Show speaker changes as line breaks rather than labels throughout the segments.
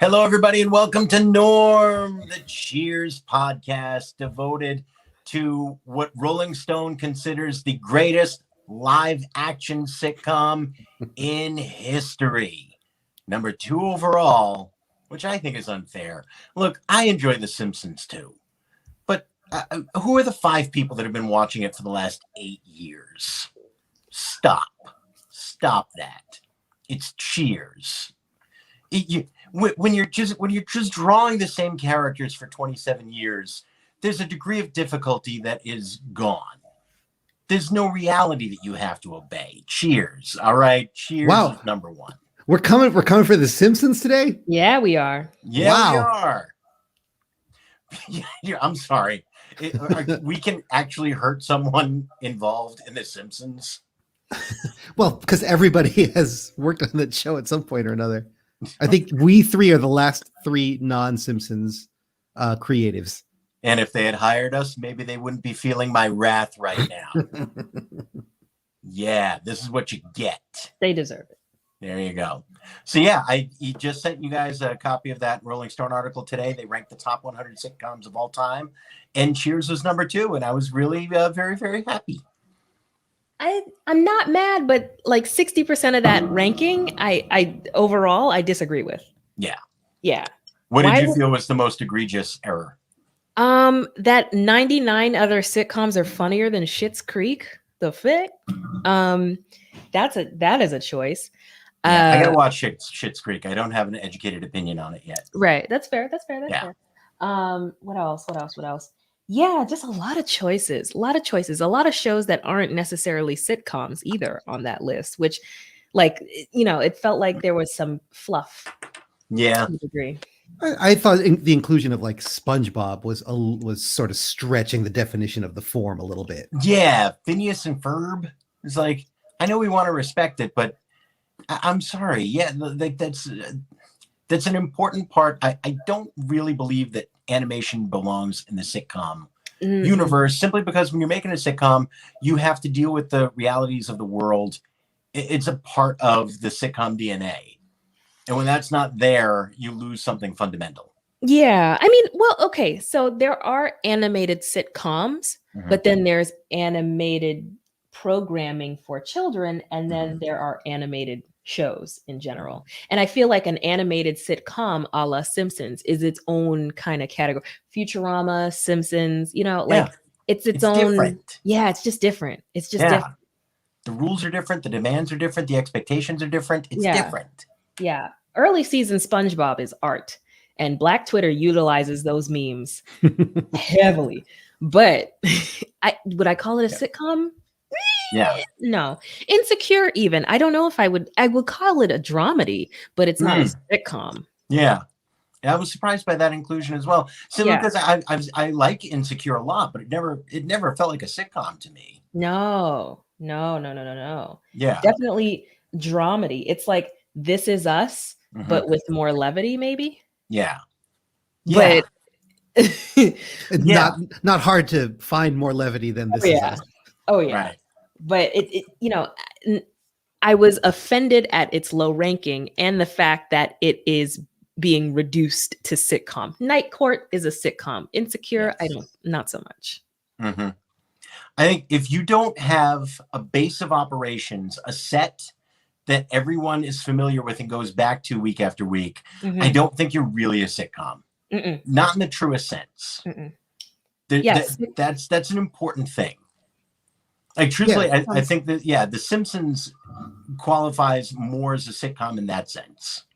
Hello, everybody, and welcome to Norm, the Cheers podcast devoted to what Rolling Stone considers the greatest live action sitcom in history. Number 2 overall, which I think is unfair. Look, I enjoy The Simpsons too, but who are the 5 people that have been watching it for the last 8 years? Stop that. It's Cheers. When you're just drawing the same characters for 27 years, there's a degree of difficulty that is gone. There's no reality that you have to obey. Cheers. All right. Cheers is number 1.
We're coming for The Simpsons today?
Yeah, we are.
Yeah, we are. Yeah, I'm sorry. We can actually hurt someone involved in The Simpsons.
Well, because everybody has worked on that show at some point or another. I think we 3 are the last 3 non-Simpsons creatives.
And if they had hired us, maybe they wouldn't be feeling my wrath right now. Yeah, this is what you get.
They deserve it.
There you go. So yeah, I just sent you guys a copy of that Rolling Stone article today. They ranked the top 100 sitcoms of all time, and Cheers was number 2, and I was really very, very happy.
I'm not mad, but like 60% of that ranking, I overall I disagree with.
Yeah.
Yeah.
What did you feel was the most egregious error?
That 99 other sitcoms are funnier than Schitt's Creek. The fic. That is a choice.
Yeah, I gotta watch Schitt's Creek. I don't have an educated opinion on it yet.
Right. That's fair. That's fair. What else? Yeah, just a lot of choices. A lot of shows that aren't necessarily sitcoms either on that list, which, like, it felt like there was some fluff.
Yeah.
To a degree.
I thought the inclusion of like SpongeBob was sort of stretching the definition of the form a little bit.
Yeah, Phineas and Ferb is like, I know we want to respect it, but I'm sorry. Yeah, that's an important part. I don't really believe that animation belongs in the sitcom universe, simply because when you're making a sitcom, you have to deal with the realities of the world. It's a part of the sitcom DNA. And when that's not there, you lose something fundamental.
Yeah. I mean, well, okay. So there are animated sitcoms, but then there's animated programming for children, and then there are animated shows in general. And I feel like an animated sitcom a la Simpsons is its own kind of category. Futurama, Simpsons, it's own.
Different.
Yeah, it's just different. It's just different.
The rules are different. The demands are different. The expectations are different. It's different.
Yeah. Early season SpongeBob is art, and Black Twitter utilizes those memes heavily. But would I call it a sitcom?
Yeah.
No. Insecure, even. I don't know if I would call it a dramedy, but it's not a sitcom.
Yeah. I was surprised by that inclusion as well. Simply because I like Insecure a lot, but it never felt like a sitcom to me.
No.
Yeah.
Definitely dramedy. It's like This Is Us, but with more levity, maybe.
Yeah.
But
not hard to find more levity than This Is Us.
Oh yeah.
Right.
But I was offended at its low ranking and the fact that it is being reduced to sitcom. Night Court is a sitcom. Insecure, not so much.
I think if you don't have a base of operations, a set that everyone is familiar with and goes back to week after week, I don't think you're really a sitcom. Not in the truest sense.
Yes.
That's an important thing. Like, truthfully, I think that, The Simpsons qualifies more as a sitcom in that sense.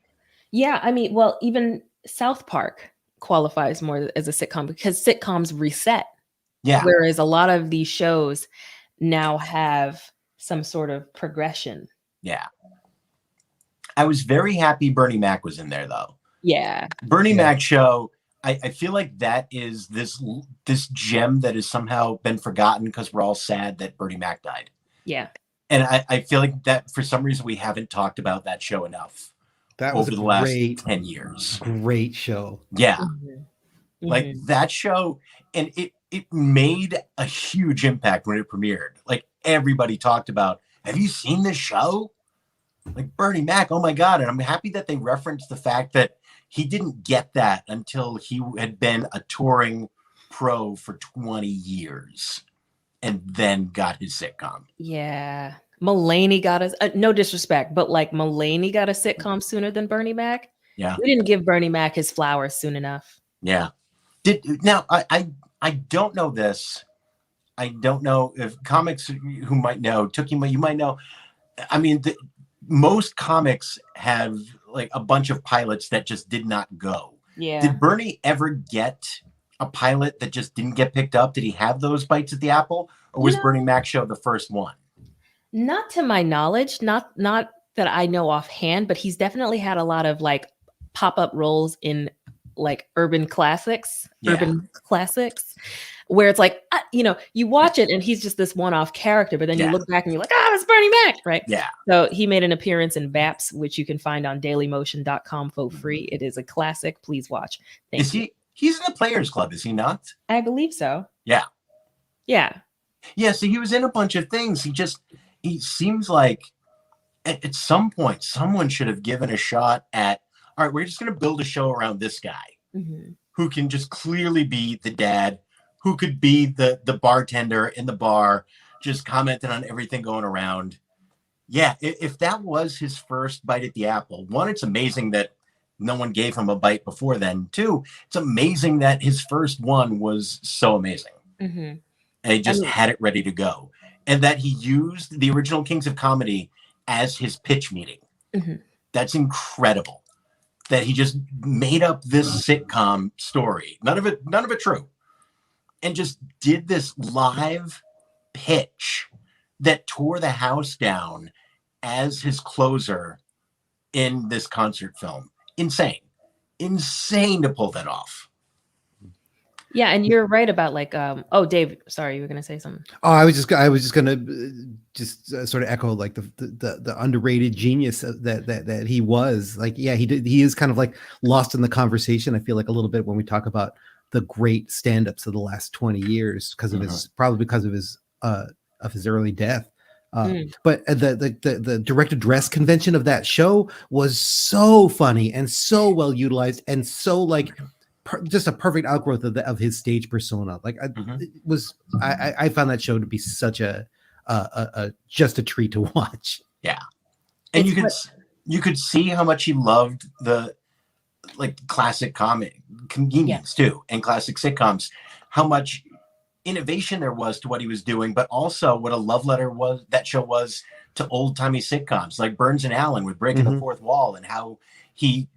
Yeah, I mean, well, even South Park qualifies more as a sitcom because sitcoms reset.
Yeah.
Whereas a lot of these shows now have some sort of progression.
Yeah. I was very happy Bernie Mac was in there, though.
Yeah.
Bernie Mac show, I feel like that is this gem that has somehow been forgotten because we're all sad that Bernie Mac died.
Yeah.
And I feel like that for some reason we haven't talked about that show enough.
That was
over the last 10 years.
Great show.
Yeah. Like that show, and it made a huge impact when it premiered. Like, everybody talked about, have you seen this show? Like Bernie Mac, oh my God. And I'm happy that they referenced the fact that he didn't get that until he had been a touring pro for 20 years and then got his sitcom.
Yeah. Mulaney got us, no disrespect, but like Mulaney got a sitcom sooner than Bernie Mac.
Yeah.
We didn't give Bernie Mac his flowers soon enough.
Yeah. Now I don't know this. I don't know if comics who might know, Tookie, you might know. I mean, most comics have like a bunch of pilots that just did not go.
Yeah.
Did Bernie ever get a pilot that just didn't get picked up? Did he have those bites at the apple, or was Bernie Mac show the first one?
Not to my knowledge, not that I know offhand, but he's definitely had a lot of like pop-up roles in like urban classics, where it's like, you watch it and he's just this one-off character, but then you look back and you're like, that's Bernie Mac, right?
Yeah.
So he made an appearance in BAPS, which you can find on dailymotion.com for free. It is a classic. Please watch.
He's in the Players Club, is he not?
I believe so.
Yeah.
Yeah.
Yeah, so he was in a bunch of things. He seems like at some point someone should have given a shot at, all right, we're just going to build a show around this guy who can just clearly be the dad, who could be the bartender in the bar, just commenting on everything going around. Yeah, if that was his first bite at the apple, one, it's amazing that no one gave him a bite before then. Two, it's amazing that his first one was so amazing. And he just had it ready to go. And that he used the original Kings of Comedy as his pitch meeting. That's incredible. That he just made up this sitcom story. None of it true. And just did this live pitch that tore the house down as his closer in this concert film. Insane to pull that off.
Yeah, and you're right about like, Dave, sorry, you were gonna say something.
Oh, I was just gonna sort of echo like the underrated genius that he was. Like, yeah, he is kind of like lost in the conversation. I feel like a little bit when we talk about the great stand-ups of the last 20 years because of because of his early death. But the direct address convention of that show was so funny and so well utilized and so like just a perfect outgrowth of his stage persona. Like I found that show to be such a just a treat to watch.
Yeah, and you could see how much he loved the like classic comedians too, and classic sitcoms. How much innovation there was to what he was doing, but also what a love letter that show was to old timey sitcoms like Burns and Allen with Breaking the Fourth Wall, and how he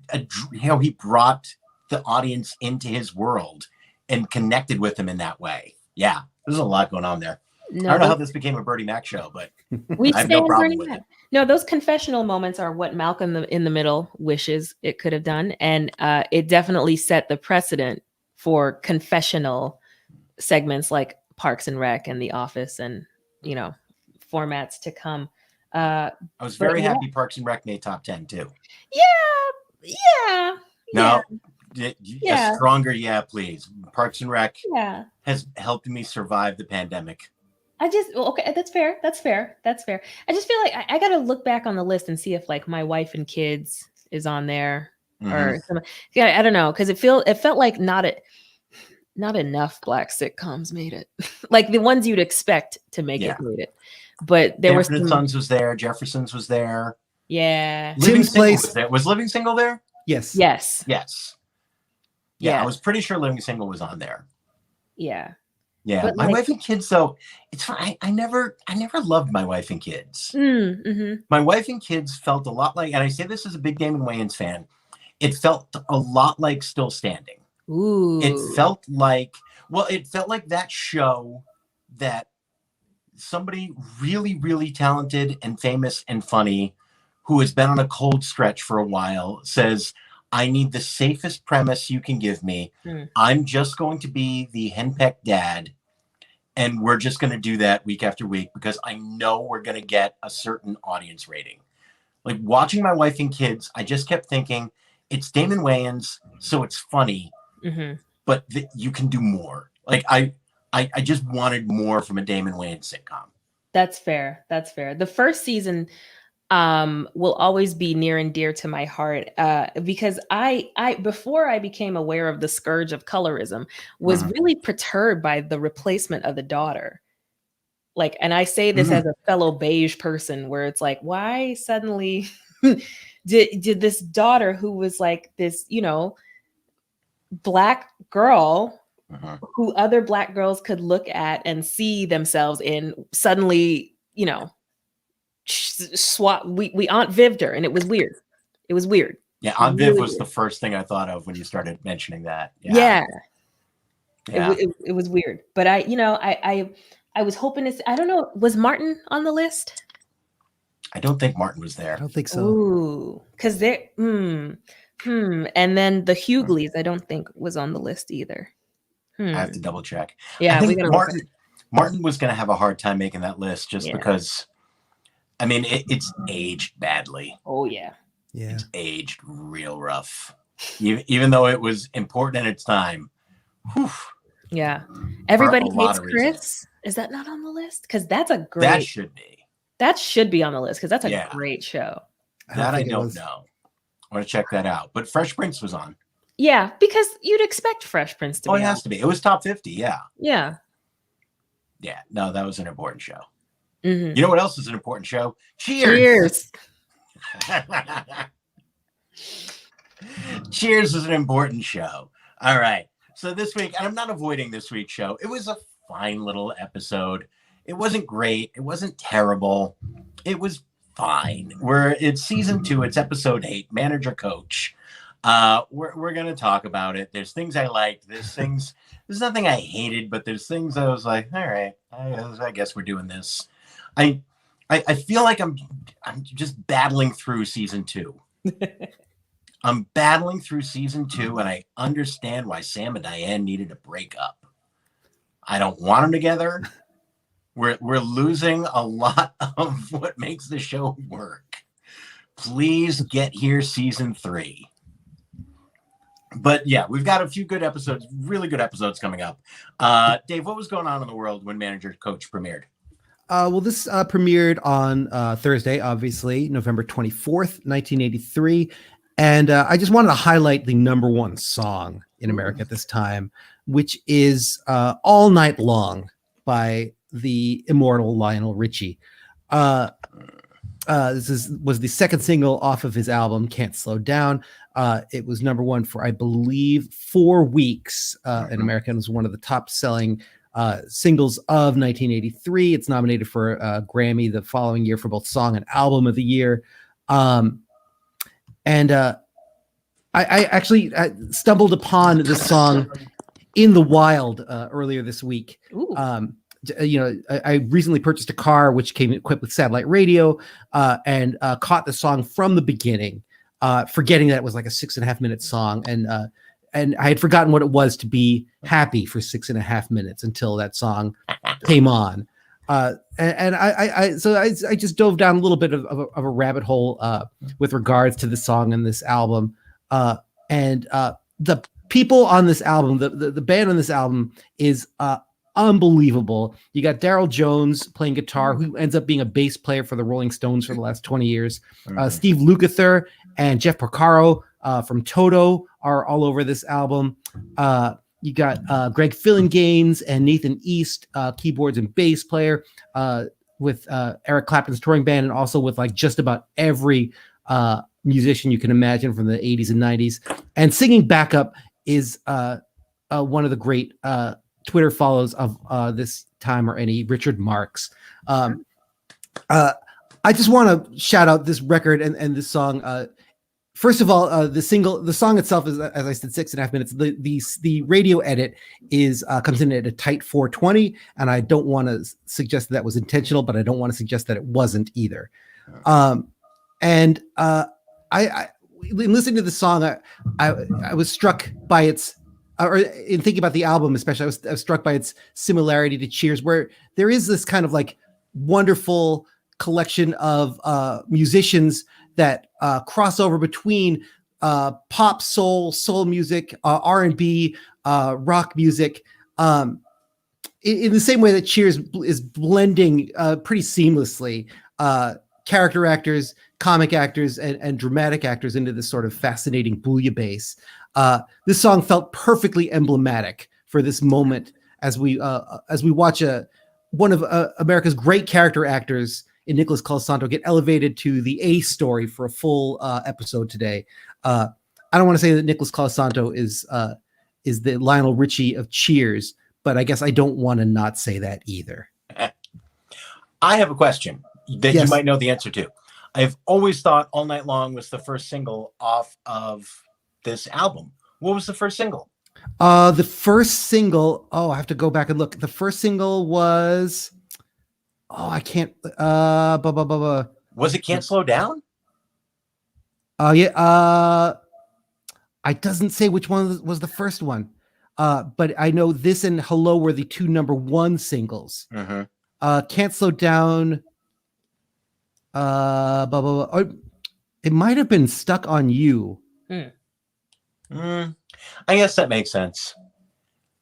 brought the audience into his world and connected with them in that way. Yeah, there's a lot going on there. I don't know how this became a Bernie Mac show, but I have no problem with it.
No, those confessional moments are what Malcolm in the Middle wishes it could have done, and it definitely set the precedent for confessional segments like Parks and Rec and The Office, and formats to come.
I was very happy Parks and Rec made top 10 too.
Yeah.
No. A stronger please. Parks and Rec has helped me survive the pandemic.
Okay, that's fair. I just feel like I gotta look back on the list and see if like My Wife and Kids is on there or something. Yeah, I don't know, because it felt like not enough Black sitcoms made it. Like the ones you'd expect to make it made it. But there were
Sons was there, Jefferson's was there.
Yeah.
Living Single was there. Was Living Single there?
Yes.
Yeah, I was pretty sure Living Single was on there.
Yeah.
Yeah, but My Wife and Kids, though, it's fine. I never loved My Wife and Kids. My Wife and Kids felt a lot like, and I say this as a big Damon Wayans fan, it felt a lot like Still Standing.
Ooh.
It felt like that show that somebody really, really talented and famous and funny who has been on a cold stretch for a while says, I need the safest premise you can give me. I'm just going to be the henpecked dad, and we're just going to do that week after week because I know we're going to get a certain audience rating. Like watching My Wife and Kids, I just kept thinking, it's Damon Wayans, so it's funny, but you can do more. Like I just wanted more from a Damon Wayans sitcom.
That's fair. The first season, will always be near and dear to my heart, because I before I became aware of the scourge of colorism, was really perturbed by the replacement of the daughter. Like, and I say this as a fellow beige person, where it's like, why suddenly did this daughter, who was like this, Black girl who other Black girls could look at and see themselves in, suddenly, swap, we Aunt Viv'd her, and it was weird. It was weird.
Yeah, Aunt Viv was the first thing I thought of when you started mentioning that.
Yeah. It was weird. But I was hoping to see, I don't know, was Martin on the list?
I don't think Martin was there.
I don't think so.
Ooh, because they're and then the Hughleys, I don't think was on the list either.
I have to double check.
Yeah,
I think Martin was going to have a hard time making that list, just because, I mean, it's aged badly.
Oh yeah,
it's aged real rough. Even though it was important at its time. Whew.
Yeah, Everybody Hates Chris. Is that not on the list? Because that's a great.
That should be.
That should be on the list, because that's a great show.
That I don't know. I want to check that out. But Fresh Prince was on. Yeah,
because you'd expect Fresh Prince to be.
Oh, it has to be. It was top 50. Yeah.
Yeah.
Yeah. No, that was an important show.
Mm-hmm.
You know what else is an important show? Cheers. Cheers is an important show. All right. So this week, and I'm not avoiding this week's show, it was a fine little episode. It wasn't great. It wasn't terrible. It was fine. It's season 2. It's episode 8, Manager Coach. We're going to talk about it. There's things I liked. There's nothing I hated, but there's things I was like, all right, I guess we're doing this. I feel like I'm just battling through season 2. I'm battling through season 2, and I understand why Sam and Diane needed to break up. I don't want them together. We're losing a lot of what makes the show work. Please get here season 3. But yeah, we've got a few good episodes, really good episodes coming up. Dave, what was going on in the world when Manager Coach premiered?
Well, this premiered on Thursday, obviously, November 24th, 1983. And I just wanted to highlight the #1 song in America at this time, which is All Night Long by the immortal Lionel Richie. This was the second single off of his album, Can't Slow Down. It was #1 for, I believe, 4 weeks in America. It was one of the top selling singles of 1983. It's nominated for a Grammy the following year for both Song and Album of the Year. I actually stumbled upon this song in the wild earlier this week. I recently purchased a car which came equipped with satellite radio and caught the song from the beginning, forgetting that it was like a 6.5-minute song. And I had forgotten what it was to be happy for 6.5 minutes until that song came on. I just dove down a little bit of a rabbit hole with regards to the song and this album. And the people on this album, the band on this album is unbelievable. You got Daryl Jones playing guitar, who ends up being a bass player for the Rolling Stones for the last 20 years. Steve Lukather and Jeff Porcaro from Toto are all over this album. You got Greg Fillinganes and Nathan East, keyboards and bass player, with Eric Clapton's touring band, and also with like just about every musician you can imagine from the 80s and 90s. And singing backup is one of the great Twitter follows of this time or any, Richard Marx. I just want to shout out this record and this song. First of all, the song itself is, as I said, 6.5 minutes. The radio edit comes in at a tight 4:20, and I don't want to suggest that was intentional, but I don't want to suggest that it wasn't either. In listening to the song, I was struck by its, or in thinking about the album especially, I was struck by its similarity to Cheers, where there is this kind of like wonderful collection of musicians that cross over between pop, soul music, R&B, rock music, in the same way that Cheers is blending pretty seamlessly character actors, comic actors, and dramatic actors into this sort of fascinating bouillabaisse. This song felt perfectly emblematic for this moment as we watch one of America's great character actors in Nicholas Colasanto get elevated to the A story for a full episode today. I don't want to say that Nicholas Colasanto is the Lionel Richie of Cheers, but I guess I don't want to not say that either.
I have a question that
Yes.
you might know the answer to. I've always thought All Night Long was the first single off of this album. What was the first single?
The first single, I have to go back and look. The first single was, I can't,
Was it Can't Slow Down?
Yeah, it doesn't say which one was the first one. But I know this and Hello were the two number one singles.
Mm-hmm.
Can't Slow Down. It might have been Stuck on You.
I guess that makes sense.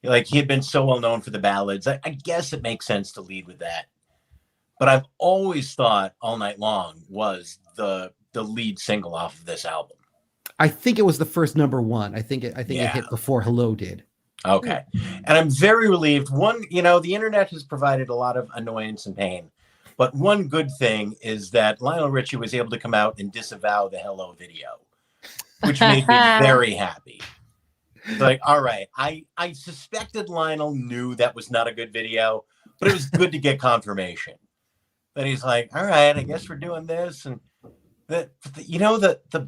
Like, he had been so well known for the ballads. I guess it makes sense to lead with that. But I've always thought All Night Long was the lead single off of this album.
I think it was the first number one. I think it hit before Hello did.
Okay. And I'm very relieved. One, the internet has provided a lot of annoyance and pain. But one good thing is that Lionel Richie was able to come out and disavow the Hello video, which made me very happy. It's like, all right, I suspected Lionel knew that was not a good video, but it was good to get confirmation. That he's like, all right, I guess we're doing this. And the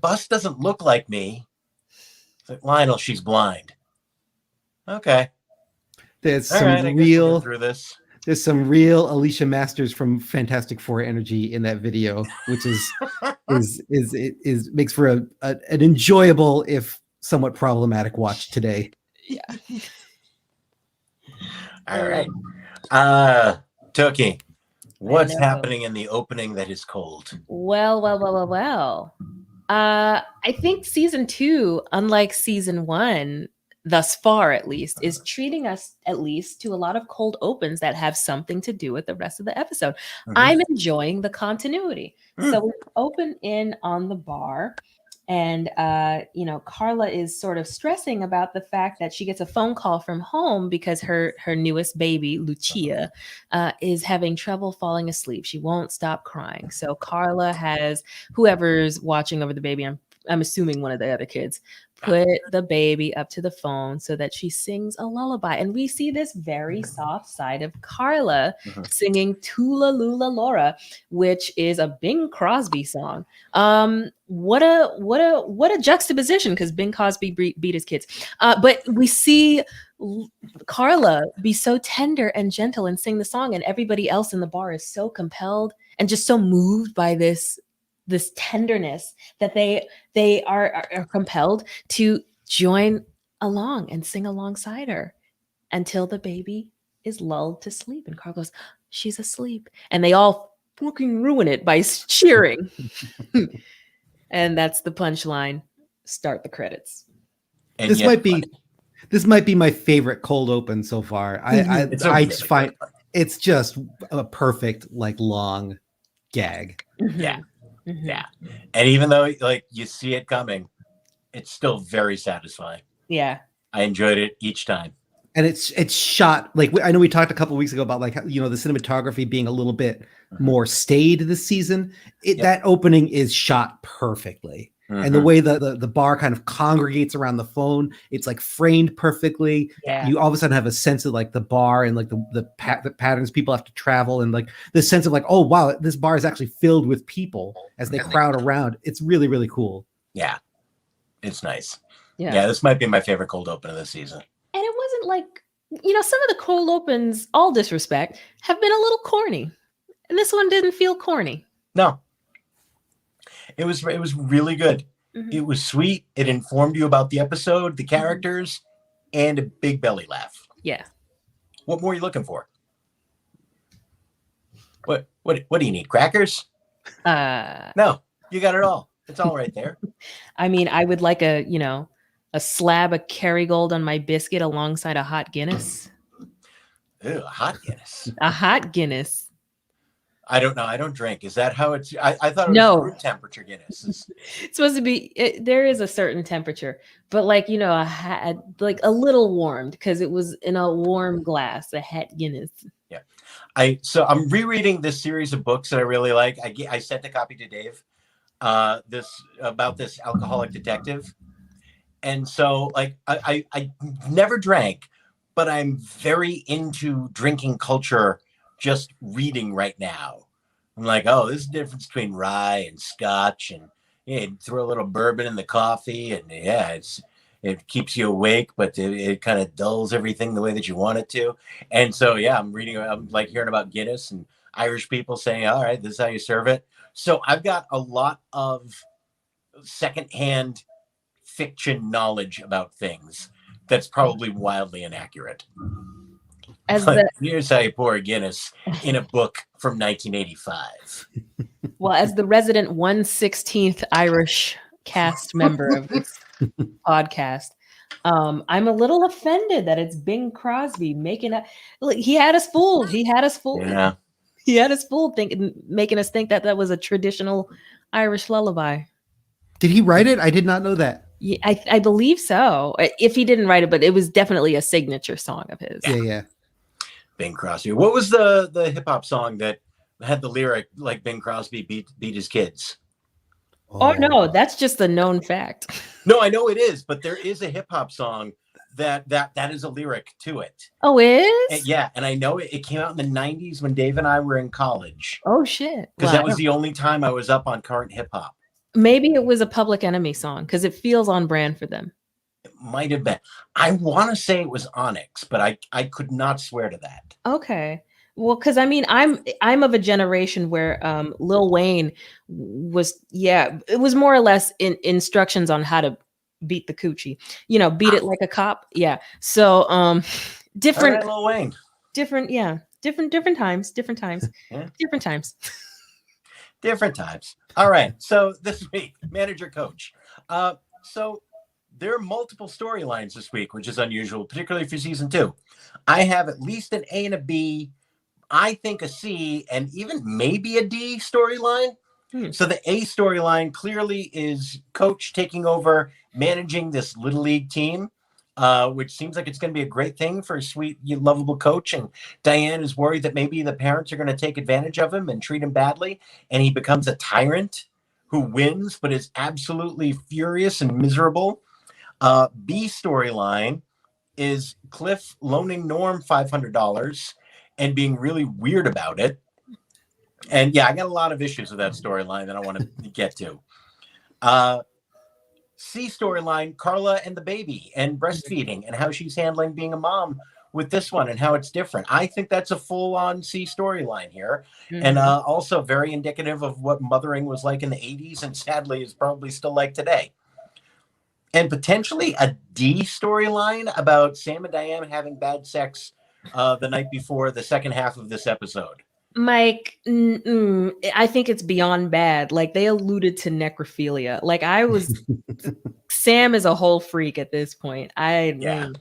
bus doesn't look like me. It's like, Lionel, she's blind. Okay.
There's through
this.
There's some real Alicia Masters from Fantastic Four energy in that video, which is makes for an enjoyable, if somewhat problematic, watch today.
Yeah.
All right. Tookie, what's happening in the opening that is cold?
Well. I think season 2, unlike season 1, thus far at least, is treating us at least to a lot of cold opens that have something to do with the rest of the episode. Mm-hmm. I'm enjoying the continuity. So we open in on the bar, and Carla is sort of stressing about the fact that she gets a phone call from home because her newest baby, Lucia, is having trouble falling asleep. She won't stop crying. So Carla has whoever's watching over the baby, I'm assuming one of the other kids, put the baby up to the phone so that she sings a lullaby. And we see this very soft side of Carla singing Tula Lula Laura, which is a Bing Crosby song. What a juxtaposition, because Bing Crosby beat his kids. But we see Carla be so tender and gentle and sing the song, and everybody else in the bar is so compelled and just so moved by this tenderness that they are compelled to join along and sing alongside her until the baby is lulled to sleep. And Carl goes, she's asleep. And they all fucking ruin it by cheering. And that's the punchline. Start the credits.
And
this might be my favorite cold open so far. I just find it's just a perfect, long gag.
Yeah. Mm-hmm. Yeah. And even though you see it coming, it's still very satisfying.
Yeah. I
enjoyed it each time.
And it's shot I know we talked a couple of weeks ago about the cinematography being a little bit more staid this season. That opening is shot perfectly. And the way the bar kind of congregates around the phone, it's framed perfectly.
Yeah.
You all of a sudden have a sense of the bar and the patterns people have to travel, and the sense of oh wow, this bar is actually filled with people as they crowd around. It's really, really cool.
Yeah, it's nice. Yeah, this might be my favorite cold open of the season.
And it wasn't some of the cold opens, all disrespect, have been a little corny, and this one didn't feel corny.
No. It was really good. Mm-hmm. It was sweet. It informed you about the episode, the characters, and a big belly laugh.
Yeah.
What more are you looking for? What do you need? Crackers? No, you got it all. It's all right there.
I mean, I would like a slab of Kerrygold on my biscuit alongside a hot Guinness.
Ew, a hot Guinness.
A hot Guinness.
I don't know. I don't drink. Is that how it's? I thought it was
No.
room temperature Guinness.
It's supposed to be. There is a certain temperature, but like like a little warmed because it was in a warm glass. A het Guinness.
Yeah. So I'm rereading this series of books that I really like. I sent a copy to Dave. This about this alcoholic detective, and so like I never drank, but I'm very into drinking culture. Just reading right now, I'm like, oh, this is the difference between rye and scotch, and yeah, throw a little bourbon in the coffee, and yeah, it keeps you awake, but it kind of dulls everything the way that you want it to. And so yeah, I'm like hearing about Guinness and Irish people saying, all right, this is how you serve it. So I've got a lot of secondhand fiction knowledge about things that's probably wildly inaccurate. Here's how you pour a Guinness in a book from 1985.
Well, as the resident 1/16th Irish cast member of this podcast, I'm a little offended that it's Bing Crosby making a. He had us fooled. He had us fooled.
Yeah.
He had us fooled, making us think that was a traditional Irish lullaby.
Did he write it? I did not know that.
Yeah, I believe so. If he didn't write it, but it was definitely a signature song of his.
Yeah.
Bing Crosby. What was the hip hop song that had the lyric like Bing Crosby beat his kids?
Oh no, that's just a known fact.
No, I know it is, but there is a hip hop song that is a lyric to it.
Oh, is?
Yeah, and I know it came out in the 90s when Dave and I were in college.
Oh shit.
Because that was the only time I was up on current hip hop.
Maybe it was a Public Enemy song because it feels on brand for them.
It might have been. I want to say it was Onyx, but I could not swear to that.
Okay. Well, because I mean, I'm of a generation where Lil Wayne was, it was more or less instructions on how to beat the coochie, beat it like a cop. Yeah. So different.
All right, Lil Wayne.
Different times. Yeah. Different times.
Different times. All right. So this week, manager coach. So there are multiple storylines this week, which is unusual, particularly for season 2. I have at least an A and a B, I think a C, and even maybe a D storyline. So the A storyline clearly is coach taking over, managing this little league team, which seems like it's going to be a great thing for a sweet, lovable coach. And Diane is worried that maybe the parents are going to take advantage of him and treat him badly, and he becomes a tyrant who wins, but is absolutely furious and miserable. B storyline is Cliff loaning Norm $500 and being really weird about it. And yeah, I got a lot of issues with that storyline that I want to get to. C storyline, Carla and the baby and breastfeeding and how she's handling being a mom with this one and how it's different. I think that's a full-on C storyline here. And also very indicative of what mothering was like in the 80s and sadly is probably still like today. And potentially a D storyline about Sam and Diane having bad sex the night before the second half of this episode.
Mike, I think it's beyond bad. Like they alluded to necrophilia. Like Sam is a whole freak at this point.
It's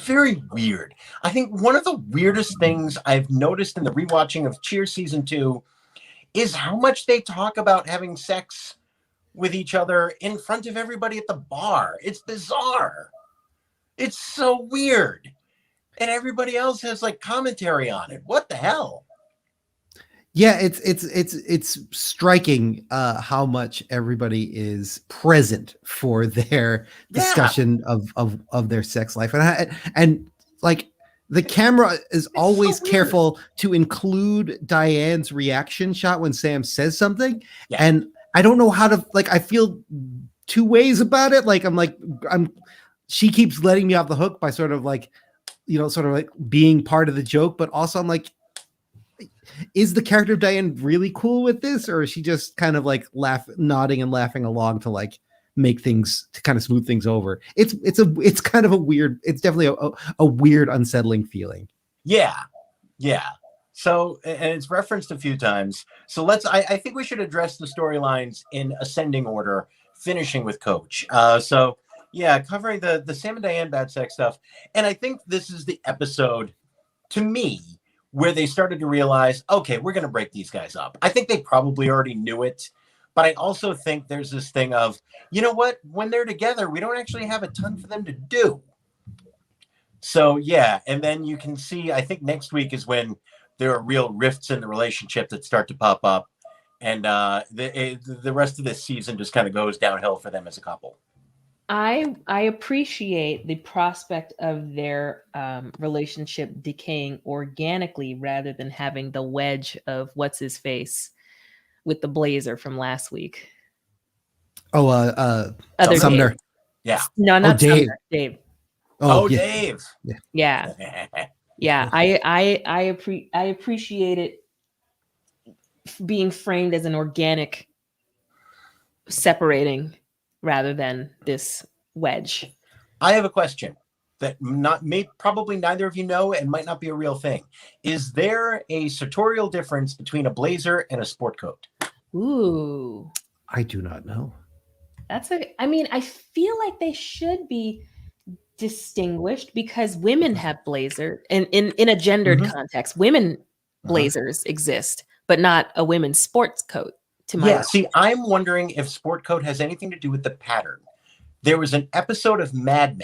very weird. I think one of the weirdest things I've noticed in the rewatching of Cheers season 2 is how much they talk about having sex with each other in front of everybody at the bar. It's bizarre. It's so weird. And everybody else has like commentary on it. What the hell?
Yeah, it's striking how much everybody is present for their discussion of their sex life, and like the camera is always careful to include Diane's reaction shot when Sam says something, and I don't know how to I feel two ways about it. She keeps letting me off the hook by sort of being part of the joke, but also I'm like, is the character of Diane really cool with this, or is she just kind of nodding and laughing along to make things to kind of smooth things over? It's kind of a weird. It's definitely a weird, unsettling feeling.
Yeah. So, and it's referenced a few times. So I think we should address the storylines in ascending order, finishing with Coach. Covering the Sam and Diane bad sex stuff. And I think this is the episode, to me, where they started to realize, okay, we're going to break these guys up. I think they probably already knew it, but I also think there's this thing of, you know what, when they're together, we don't actually have a ton for them to do. So yeah, and then you can see, I think next week is when there are real rifts in the relationship that start to pop up, and the rest of this season just kind of goes downhill for them as a couple.
I appreciate the prospect of their relationship decaying organically rather than having the wedge of what's his face with the blazer from last week.
Oh,
Other
Sumner.
Dave.
Yeah.
No, not
Dave.
Sumner. Dave.
Oh,
yeah.
Dave.
Yeah. Yeah. I appreciate it being framed as an organic separating rather than this wedge.
I have a question that probably neither of you know and might not be a real thing. Is there a sartorial difference between a blazer and a sport coat?
Ooh.
I do not know.
I mean, I feel like they should be distinguished because women have blazer and in a gendered context, women blazers exist, but not a women's sports coat. To my knowledge.
See, I'm wondering if sport coat has anything to do with the pattern. There was an episode of Mad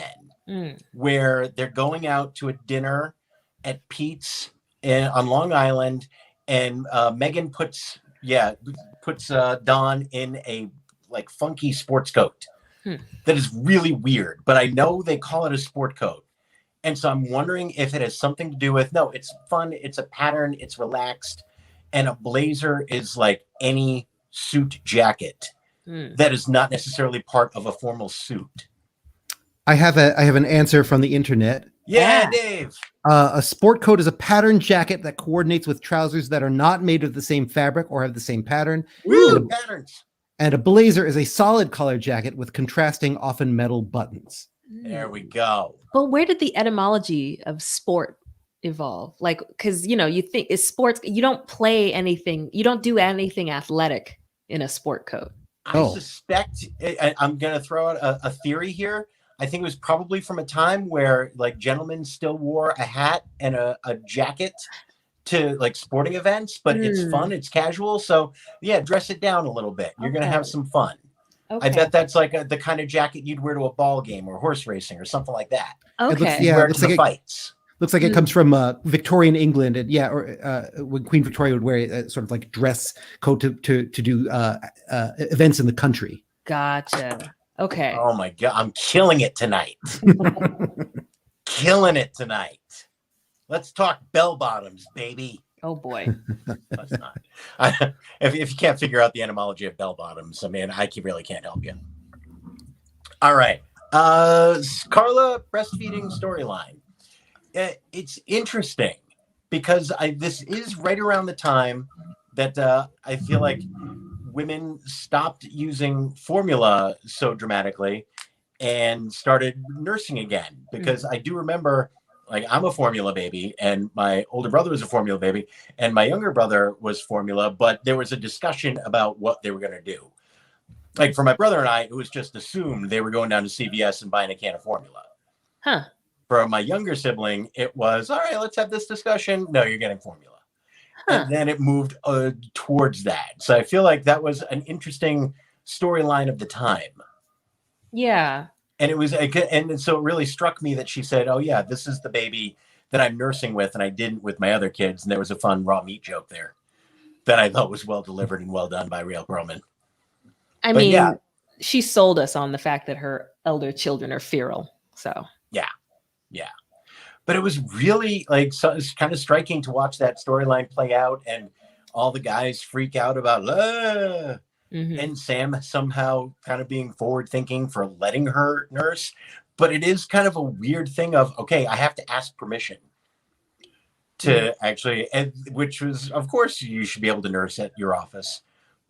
Men where they're going out to a dinner at Pete's on Long Island, and Megan puts Don in a like funky sports coat that is really weird, but I know they call it a sport coat. And so I'm wondering if it has something to do with, no, it's fun, it's a pattern, it's relaxed, and a blazer is like any suit jacket that is not necessarily part of a formal suit.
I have an answer from the internet.
Yeah, Dave.
A sport coat is a pattern jacket that coordinates with trousers that are not made of the same fabric or have the same pattern.
Woo, patterns.
And a blazer is a solid color jacket with contrasting, often metal buttons.
There we go.
But where did the etymology of sport evolve? Like, because you think it's sports, you don't play anything, you don't do anything athletic in a sport coat.
I suspect, I'm going to throw out a theory here. I think it was probably from a time where like gentlemen still wore a hat and a jacket to like sporting events, but it's fun, it's casual. So yeah, dress it down a little bit. You're going to have some fun. Okay. I bet that's like the kind of jacket you'd wear to a ball game or horse racing or something like that.
Okay.
Wear it to the fights.
Looks like it comes from Victorian England, and when Queen Victoria would wear a sort of like dress coat to do events in the country.
Gotcha. Okay.
Oh my God, I'm killing it tonight. Killing it tonight. Let's talk bell bottoms, baby.
Oh boy.
Let's not. If you can't figure out the etymology of bell bottoms, I mean, I really can't help you. All right, Carla breastfeeding storyline. It's interesting because this is right around the time that I feel like women stopped using formula so dramatically and started nursing again. Because I do remember, like, I'm a formula baby, and my older brother was a formula baby, and my younger brother was formula, but there was a discussion about what they were going to do. Like for my brother and I, it was just assumed they were going down to CVS and buying a can of formula.
Huh. For
my younger sibling, it was, all right, let's have this discussion. No, you're getting formula. Huh. And then it moved towards that. So I feel like that was an interesting storyline of the time.
Yeah.
And it was, and so it really struck me that she said, oh yeah, this is the baby that I'm nursing with, and I didn't with my other kids. And there was a fun raw meat joke there that I thought was well delivered and well done by Real Perlman.
I mean, yeah, she sold us on the fact that her elder children are feral. So
yeah. But it was really like, so it's kind of striking to watch that storyline play out, and all the guys freak out about and Sam somehow kind of being forward thinking for letting her nurse. But it is kind of a weird thing of, okay, I have to ask permission to actually, and which was, of course, you should be able to nurse at your office.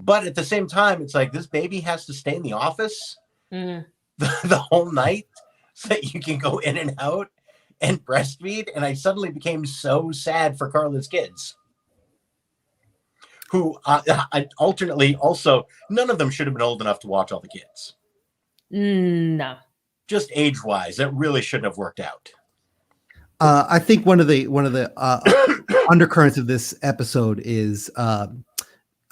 But at the same time, it's like this baby has to stay in the office the whole night so that you can go in and out and breastfeed. And I suddenly became so sad for Carla's kids, who I alternately also, none of them should have been old enough to watch all the kids.
No.
Just age-wise, it really shouldn't have worked out.
I think one of the undercurrents of this episode is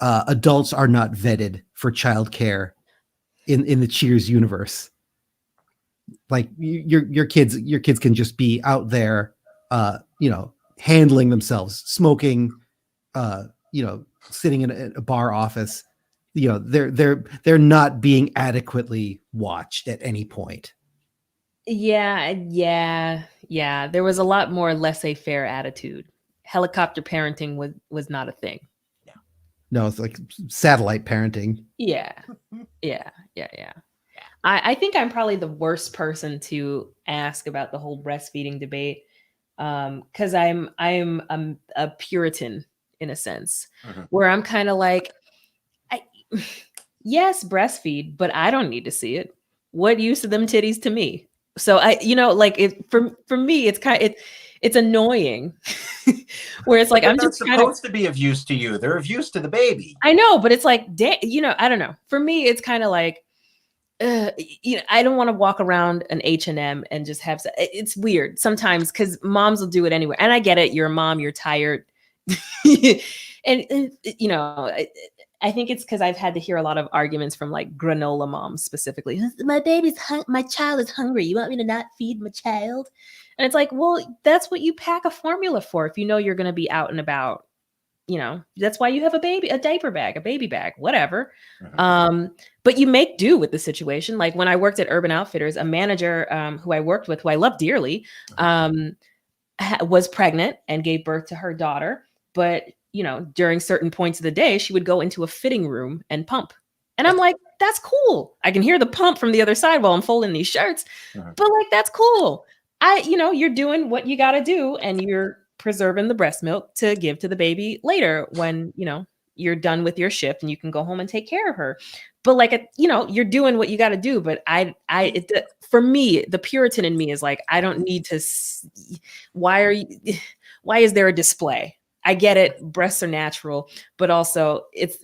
adults are not vetted for childcare in the Cheers universe. Like your kids can just be out there, handling themselves, smoking, sitting in a bar office. They're not being adequately watched at any point.
Yeah. There was a lot more laissez-faire attitude. Helicopter parenting was not a thing.
No, it's like satellite parenting.
Yeah. I think I'm probably the worst person to ask about the whole breastfeeding debate, because I'm a Puritan in a sense, where I'm kind of like, yes, breastfeed, but I don't need to see it. What use are them titties to me? So for me, it's annoying where it's like,
They're
I'm
not
just
supposed to be of use to you. They're of use to the baby.
I know, but it's like, I don't know. For me, it's kind of like, I don't want to walk around an H&M and just have, it's weird sometimes because moms will do it anyway. And I get it. You're a mom, you're tired. and I think it's because I've had to hear a lot of arguments from like granola moms specifically. My child is hungry. You want me to not feed my child? And it's like, well, that's what you pack a formula for. If you know you're going to be out and about, that's why you have a diaper bag, a baby bag, whatever. But you make do with the situation. Like when I worked at Urban Outfitters, a manager who I worked with, who I love dearly, was pregnant and gave birth to her daughter. But, during certain points of the day, she would go into a fitting room and pump. And I'm like, that's cool. I can hear the pump from the other side while I'm folding these shirts. But like, that's cool. You're doing what you got to do, and you're preserving the breast milk to give to the baby later when, you're done with your shift and you can go home and take care of her. But like, you're doing what you got to do. But for me, the Puritan in me is like, I don't need to. Why is there a display? I get it. Breasts are natural, but also it's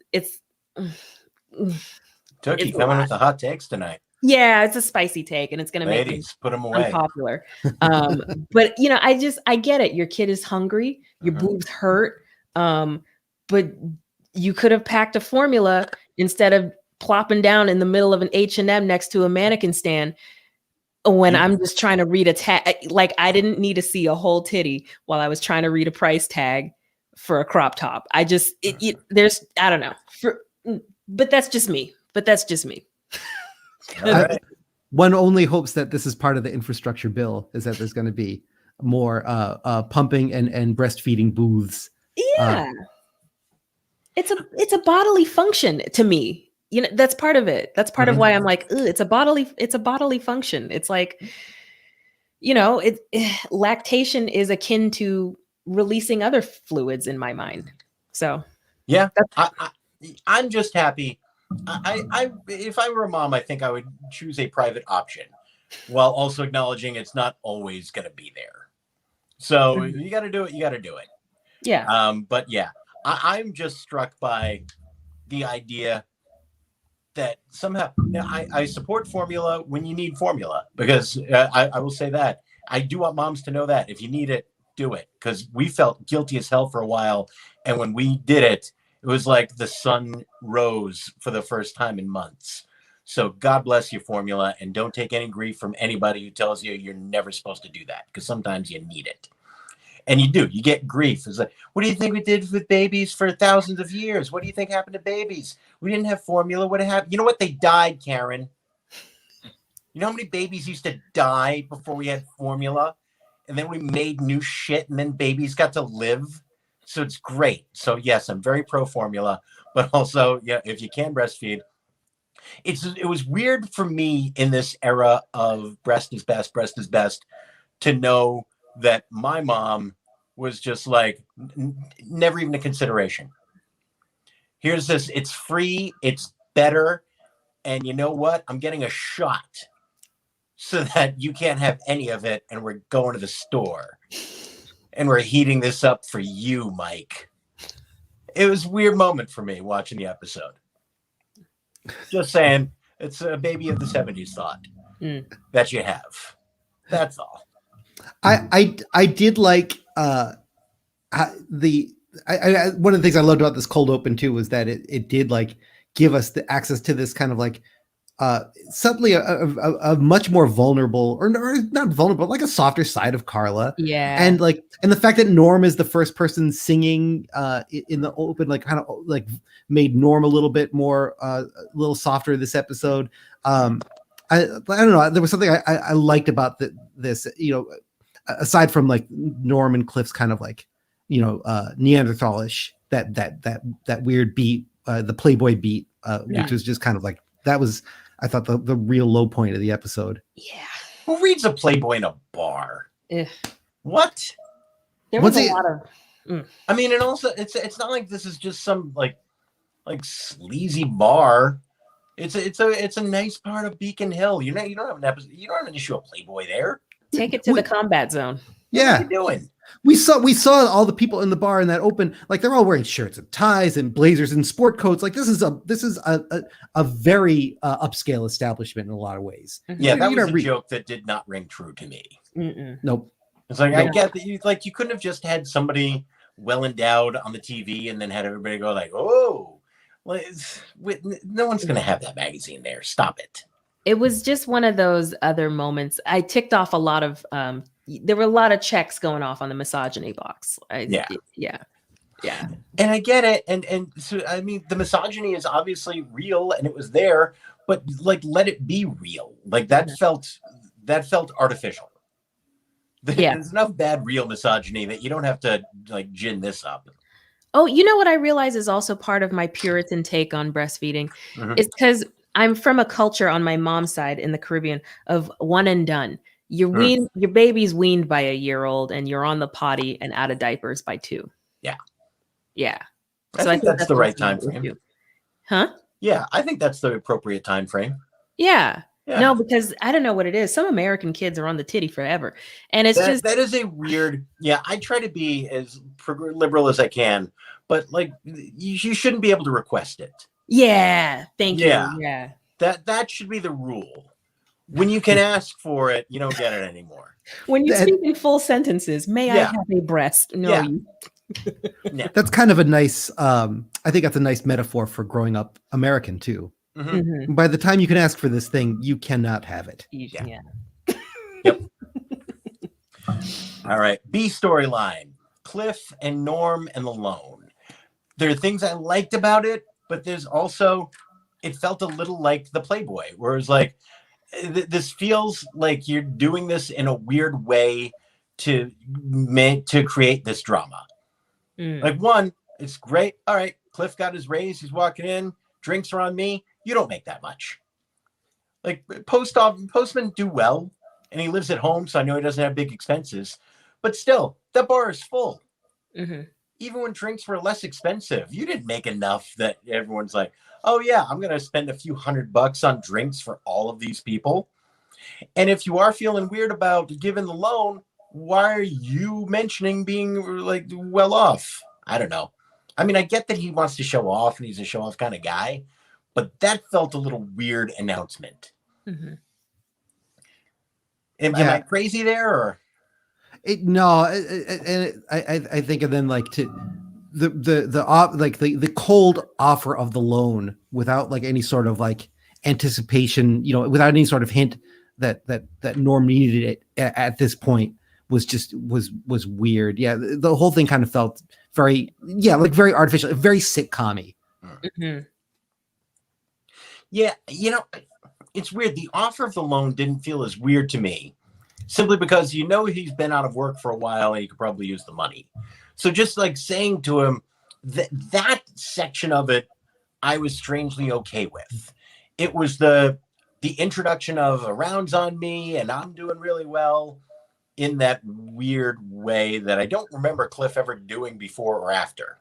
Tookie coming with the hot takes tonight.
It's a spicy take, and it's going to make me
put them away.
Unpopular. But I get it. Your kid is hungry. Your boobs hurt. But you could have packed a formula instead of plopping down in the middle of an H&M next to a mannequin stand when I'm just trying to read a tag. Like, I didn't need to see a whole titty while I was trying to read a price tag for a crop top. I don't know. But that's just me.
All right.
One only hopes that this is part of the infrastructure bill, is that there's going to be more pumping and breastfeeding booths.
Yeah. It's a bodily function to me. That's part of it. That's part of why I'm like, it's a bodily function. It's like, lactation is akin to releasing other fluids in my mind. So
yeah, I'm just happy. I if I were a mom, I think I would choose a private option while also acknowledging it's not always going to be there. So you got to do it. You got to do it.
Yeah.
But yeah, I'm just struck by the idea that somehow I support formula when you need formula, because I will say that I do want moms to know that if you need it, do it, because we felt guilty as hell for a while. And when we did it, it was like the sun rose for the first time in months. So God bless you, formula, and don't take any grief from anybody who tells you you're never supposed to do that, because sometimes you need it. And you do. You get grief. It's like, what do you think we did with babies for thousands of years? What do you think happened to babies? We didn't have formula. What happened? You know what? They died, Karen. You know how many babies used to die before we had formula? And then we made new shit, and then babies got to live. So it's great. So yes, I'm very pro formula, but also, yeah, if you can breastfeed, it was weird for me in this era of breast is best to know that my mom was just like never even a consideration. Here's this, it's free, it's better, and you know what? I'm getting a shot so that you can't have any of it, and we're going to the store. And we're heating this up for you, Mike. It was a weird moment for me watching the episode. Just saying, it's a baby of the 70s thought that you have. That's all.
I did like one of the things I loved about this cold open too was that it did like give us the access to this kind of like suddenly a much more vulnerable or not vulnerable, like a softer side of Carla.
Yeah.
And the fact that Norm is the first person singing in the open, like kind of like made Norm a little bit more a little softer this episode. I don't know, there was something I liked about this, aside from like Norm and Cliff's kind of like, Neanderthalish, that weird beat, the Playboy beat, which was just kind of like, that was, I thought the real low point of the episode.
Yeah.
Who reads a Playboy in a bar?
Ugh.
What?
There was a lot of.
I mean, and also it's not like this is just some like sleazy bar. It's a nice part of Beacon Hill. You don't have an issue of Playboy there.
Take it to the combat zone.
Yeah.
What are you doing?
We saw all the people in the bar in that open, like they're all wearing shirts and ties and blazers and sport coats. Like this is a very upscale establishment in a lot of ways.
Yeah, that was a joke that did not ring true to me.
Nope.
It's like, I get that you couldn't have just had somebody well endowed on the TV and then had everybody go like, oh, no one's going to have that magazine there. Stop it.
It was just one of those other moments. I ticked off a lot of, there were a lot of checks going off on the misogyny box. Yeah.
And I get it. And so, I mean, the misogyny is obviously real and it was there, but like, let it be real. Like that felt artificial. There's enough bad real misogyny that you don't have to like gin this up.
Oh, you know what I realize is also part of my Puritan take on breastfeeding is because I'm from a culture on my mom's side in the Caribbean of one and done. Your baby's weaned by a year-old and you're on the potty and out of diapers by 2. Yeah.
I think that's the right time frame.
Huh?
Yeah, I think that's the appropriate time frame.
Yeah. No, because I don't know what it is. Some American kids are on the titty forever. And it's
that is a weird, I try to be as liberal as I can, but like you shouldn't be able to request it.
Yeah. Thank you. Yeah.
That should be the rule. When you can ask for it, you don't get it anymore.
When you speak in full sentences, may I have a breast? No.
Yeah. That's kind of a nice, I think that's a nice metaphor for growing up American too. By the time you can ask for this thing, you cannot have it.
Yeah.
Yep. All right. B storyline. Cliff and Norm and the loan. There are things I liked about it, but there's also, it felt a little like the Playboy, where it's like, this feels like you're doing this in a weird way to create this drama. Like one, it's great. All right. Cliff got his raise. He's walking in. Drinks are on me. You don't make that much. Like postmen do well, and he lives at home, so I know he doesn't have big expenses. But still, that bar is full. Even when drinks were less expensive, you didn't make enough that everyone's like, oh yeah, I'm going to spend a few $100 on drinks for all of these people. And if you are feeling weird about giving the loan, why are you mentioning being like well off? I don't know. I mean, I get that he wants to show off and he's a show off kind of guy, but that felt a little weird announcement. Am I crazy there or?
I think, and then like to the cold offer of the loan without like any sort of like anticipation, without any sort of hint that Norm needed it at this point was weird. Yeah, the whole thing kind of felt very artificial, very sitcom-y.
Yeah, it's weird. The offer of the loan didn't feel as weird to me, simply because he's been out of work for a while and he could probably use the money. So just like saying to him that section of it, I was strangely okay with. It was the introduction of a rounds on me and I'm doing really well in that weird way that I don't remember Cliff ever doing before or after.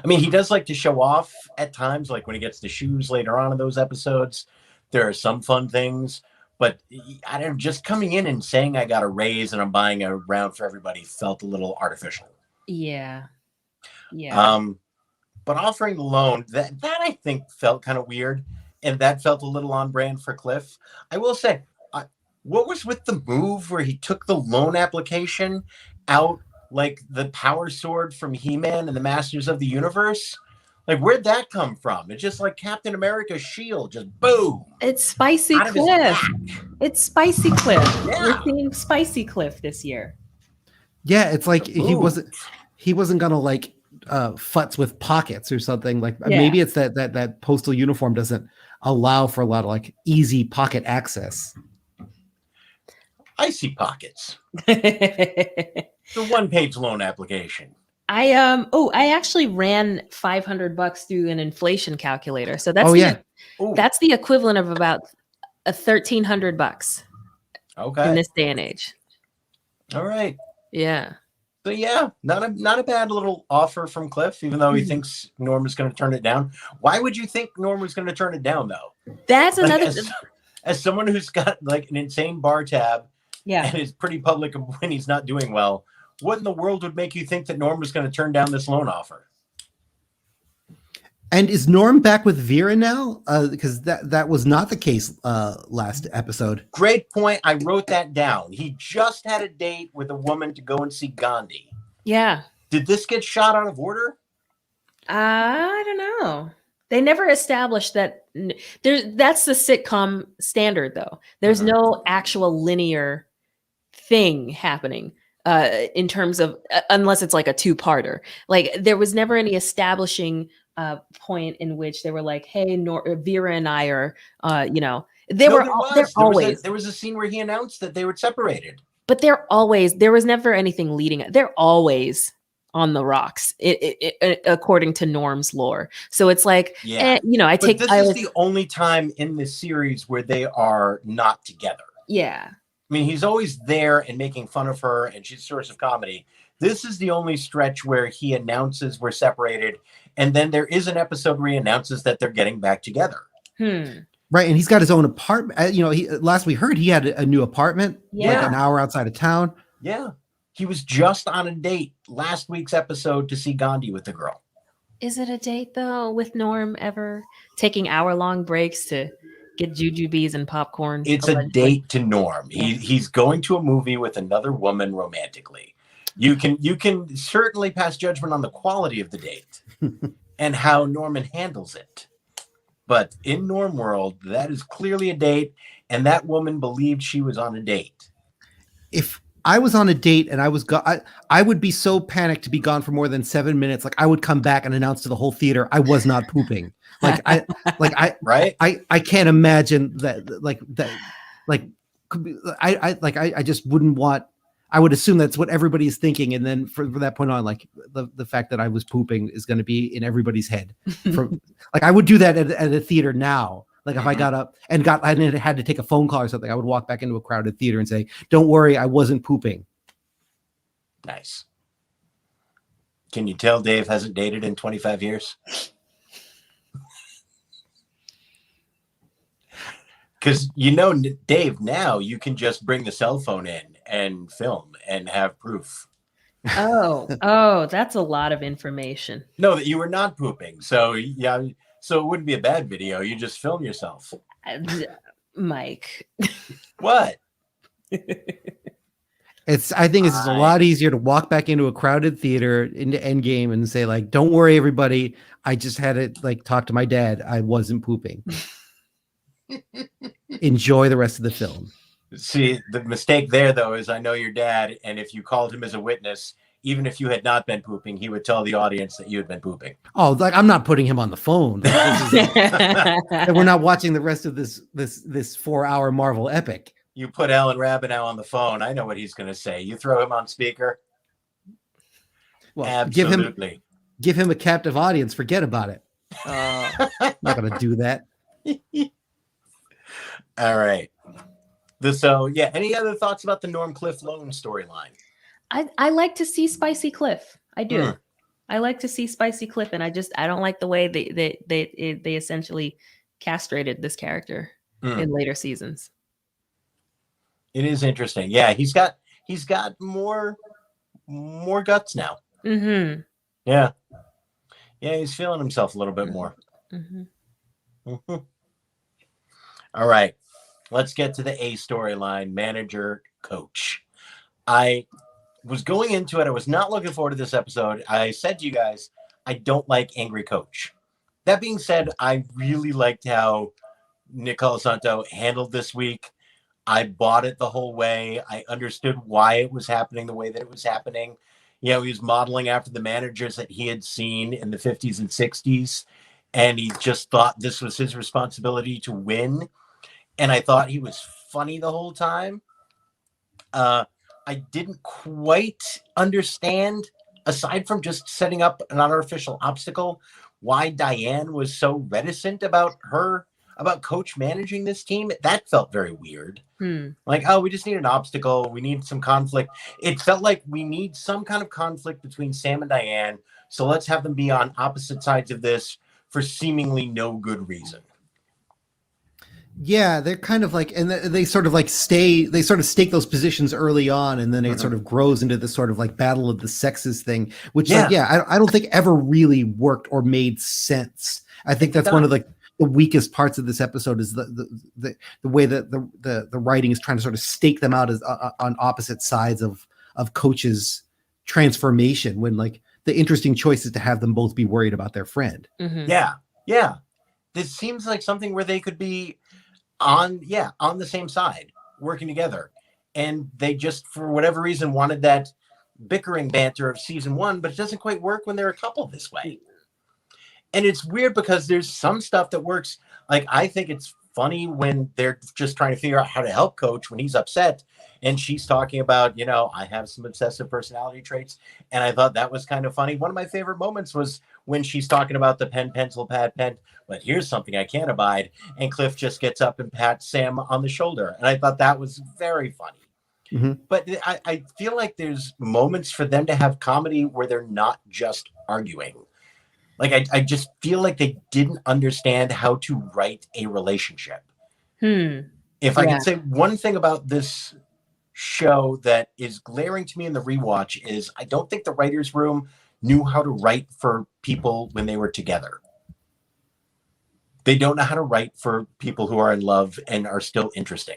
I mean, he does like to show off at times, like when he gets the shoes later on in those episodes. There are some fun things, but I don't, just coming in and saying I got a raise and I'm buying a round for everybody felt a little artificial.
Yeah.
But offering the loan, that I think felt kind of weird, and that felt a little on brand for Cliff. I will say, what was with the move where he took the loan application out like the power sword from He-Man and the Masters of the Universe. Like, where'd that come from? It's just like Captain America's shield, just boom.
It's Spicy
Out of his
Cliff.
back.
It's Spicy Cliff.
Yeah.
We're seeing Spicy Cliff this year.
Yeah, it's like he
Ooh.
wasn't gonna like futz with pockets or something. Like
Yeah.
maybe it's that postal uniform doesn't allow for a lot of like easy pocket access.
Icy pockets. The one-page loan application.
I actually ran $500 through an inflation calculator. So that's
Ooh.
that's the equivalent of about $1,300
Okay.
in this day and age.
All right.
Yeah.
So yeah, not a bad little offer from Cliff, even though he thinks Norm is going to turn it down. Why would you think Norm was going to turn it down, though?
That's
Like,
another.
as someone who's got like an insane bar tab
Yeah.
and is pretty public when he's not doing well, what in the world would make you think that Norm was going to turn down this loan offer?
And is Norm back with Vera now? Because that was not the case last episode.
Great point. I wrote that down. He just had a date with a woman to go and see Gandhi.
Yeah.
Did this get shot out of order?
I don't know. They never established that. That's the sitcom standard, though. There's no actual linear thing happening in terms of unless it's like a two-parter. Like there was never any establishing point in which they were like, "Hey, Vera and I are," they're always.
There was a scene where he announced that they were separated.
But there was never anything leading. They're always on the rocks, according to Norm's lore. So it's like,
yeah,
this
is the only time in this series where they are not together.
Yeah.
I mean, he's always there and making fun of her, and she's a source of comedy. This is the only stretch where he announces we're separated, and then there is an episode where he announces that they're getting back together.
Right, and he's got his own apartment. Last we heard he had a new apartment, like an hour outside of town.
Yeah, he was just on a date last week's episode to see Gandhi with the girl.
Is it a date though? With Norm ever taking hour-long breaks to get jujubes and popcorn?
It's allegedly a date to Norm. He's going to a movie with another woman romantically. You can certainly pass judgment on the quality of the date and how Norman handles it. But in Norm world, that is clearly a date, and that woman believed she was on a date.
If I was on a date and I was I would be so panicked to be gone for more than 7 minutes. Like I would come back and announce to the whole theater I was not pooping. I can't imagine that. I just wouldn't want. I would assume that's what everybody's thinking, and then from that point on, like the fact that I was pooping is going to be in everybody's head. I would do that at a theater now. Like if I got up and had to take a phone call or something, I would walk back into a crowded theater and say, "Don't worry, I wasn't pooping."
Nice. Can you tell Dave hasn't dated in 25 years? Because Dave, now you can just bring the cell phone in and film and have proof.
Oh, that's a lot of information.
No, that you were not pooping. So yeah, so it wouldn't be a bad video. You just film yourself.
Mike.
What?
I think it's just a lot easier to walk back into a crowded theater into Endgame and say, like, "Don't worry, everybody. I just had to talk to my dad. I wasn't pooping." Enjoy the rest of the film.
See, the mistake there, though, is I know your dad, and if you called him as a witness, even if you had not been pooping, he would tell the audience that you had been pooping.
Oh, I'm not putting him on the phone. We're not watching the rest of this 4-hour Marvel epic.
You put Alan Rabinow on the phone. I know what he's going to say. You throw him on speaker. Well, absolutely.
Give him a captive audience. Forget about it. Not going to do that.
All right. So, yeah, any other thoughts about the Norm Cliff Loan storyline?
I like to see Spicy Cliff. I do. I like to see Spicy Cliff, and I don't like the way they essentially castrated this character in later seasons.
It is interesting. Yeah, he's got more guts now.
Mm-hmm.
Yeah, he's feeling himself a little bit more.
Mm-hmm.
Mm-hmm. All right, let's get to the A storyline, manager coach. was going into it. I was not looking forward to this episode. I said to you guys, I don't like Angry Coach. That being said, I really liked how Nick Colasanto handled this week. I bought it the whole way. I understood why it was happening the way that it was happening. He was modeling after the managers that he had seen in the 50s and 60s. And he just thought this was his responsibility to win. And I thought he was funny the whole time. I didn't quite understand, aside from just setting up an unofficial obstacle, why Diane was so reticent about Coach managing this team. That felt very weird. Like, oh, we just need an obstacle. We need some conflict. It felt like we need some kind of conflict between Sam and Diane. So let's have them be on opposite sides of this for seemingly no good reason.
Yeah, they're kind of like, and they sort of like stake those positions early on, and then it sort of grows into this sort of like battle of the sexes thing, which I don't think ever really worked or made sense. I think that's one of the weakest parts of this episode is the way that the writing is trying to sort of stake them out as on opposite sides of Coach's transformation, when like the interesting choice is to have them both be worried about their friend.
Yeah. This seems like something where they could be on the same side, working together. And they just, for whatever reason, wanted that bickering banter of season 1, but it doesn't quite work when they're a couple this way. And it's weird because there's some stuff that works. Like, I think it's funny when they're just trying to figure out how to help Coach when he's upset. And she's talking about, I have some obsessive personality traits. And I thought that was kind of funny. One of my favorite moments was when she's talking about the pen, pencil, pad, pen. But here's something I can't abide. And Cliff just gets up and pats Sam on the shoulder. And I thought that was very funny. But I feel like there's moments for them to have comedy where they're not just arguing. Like, I just feel like they didn't understand how to write a relationship. If I could say one thing about this show that is glaring to me in the rewatch is I don't think the writer's room knew how to write for people when they were together. They don't know how to write for people who are in love and are still interesting.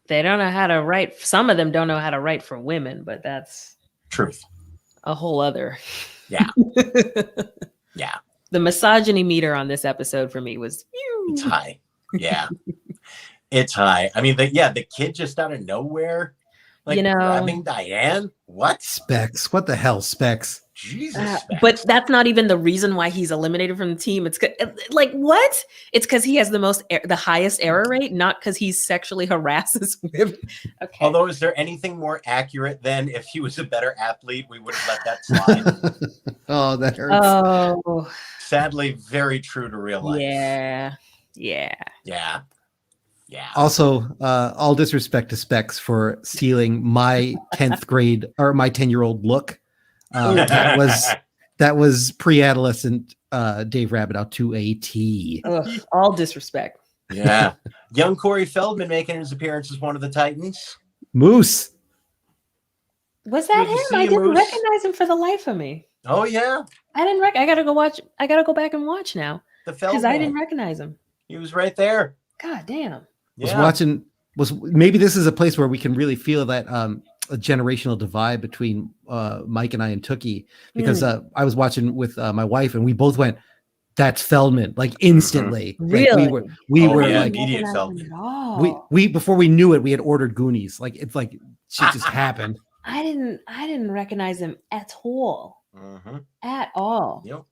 They don't know how to write. Some of them don't know how to write for women, but that's
truth.
A whole other.
Yeah. Yeah.
The misogyny meter on this episode for me was
it's high. Yeah. It's high. I mean, the kid just out of nowhere, like, grabbing Diane. What?
Specs. What the hell, Specs?
Jesus. Specs.
But that's not even the reason why he's eliminated from the team. It's like, what? It's because he has the highest error rate, not because he sexually harasses women. Okay.
Although, is there anything more accurate than if he was a better athlete, we would have let that slide?
Oh, that hurts.
Oh.
Sadly, very true to real life.
Yeah.
Also, all disrespect to Specs for stealing my 10th grade or my 10-year-old look. That was pre-adolescent Dave Rabideau to a T.
Ugh, all disrespect.
Yeah. Young Corey Feldman making his appearance as one of the Titans.
Moose.
Was that him? I didn't recognize him for the life of me.
Oh yeah.
I didn't I gotta go watch. I gotta go back and watch now.
The Feldman.
Because I didn't recognize him.
He was right there.
God damn.
Maybe this is a place where we can really feel that a generational divide between Mike and I and Tookie, because I was watching with my wife and we both went, "That's Feldman!" Like instantly.
Really?
Like, we were like
immediate Feldman.
We before we knew it, we had ordered Goonies. Like it's like shit just happened.
I didn't recognize him at all. At all.
Yep.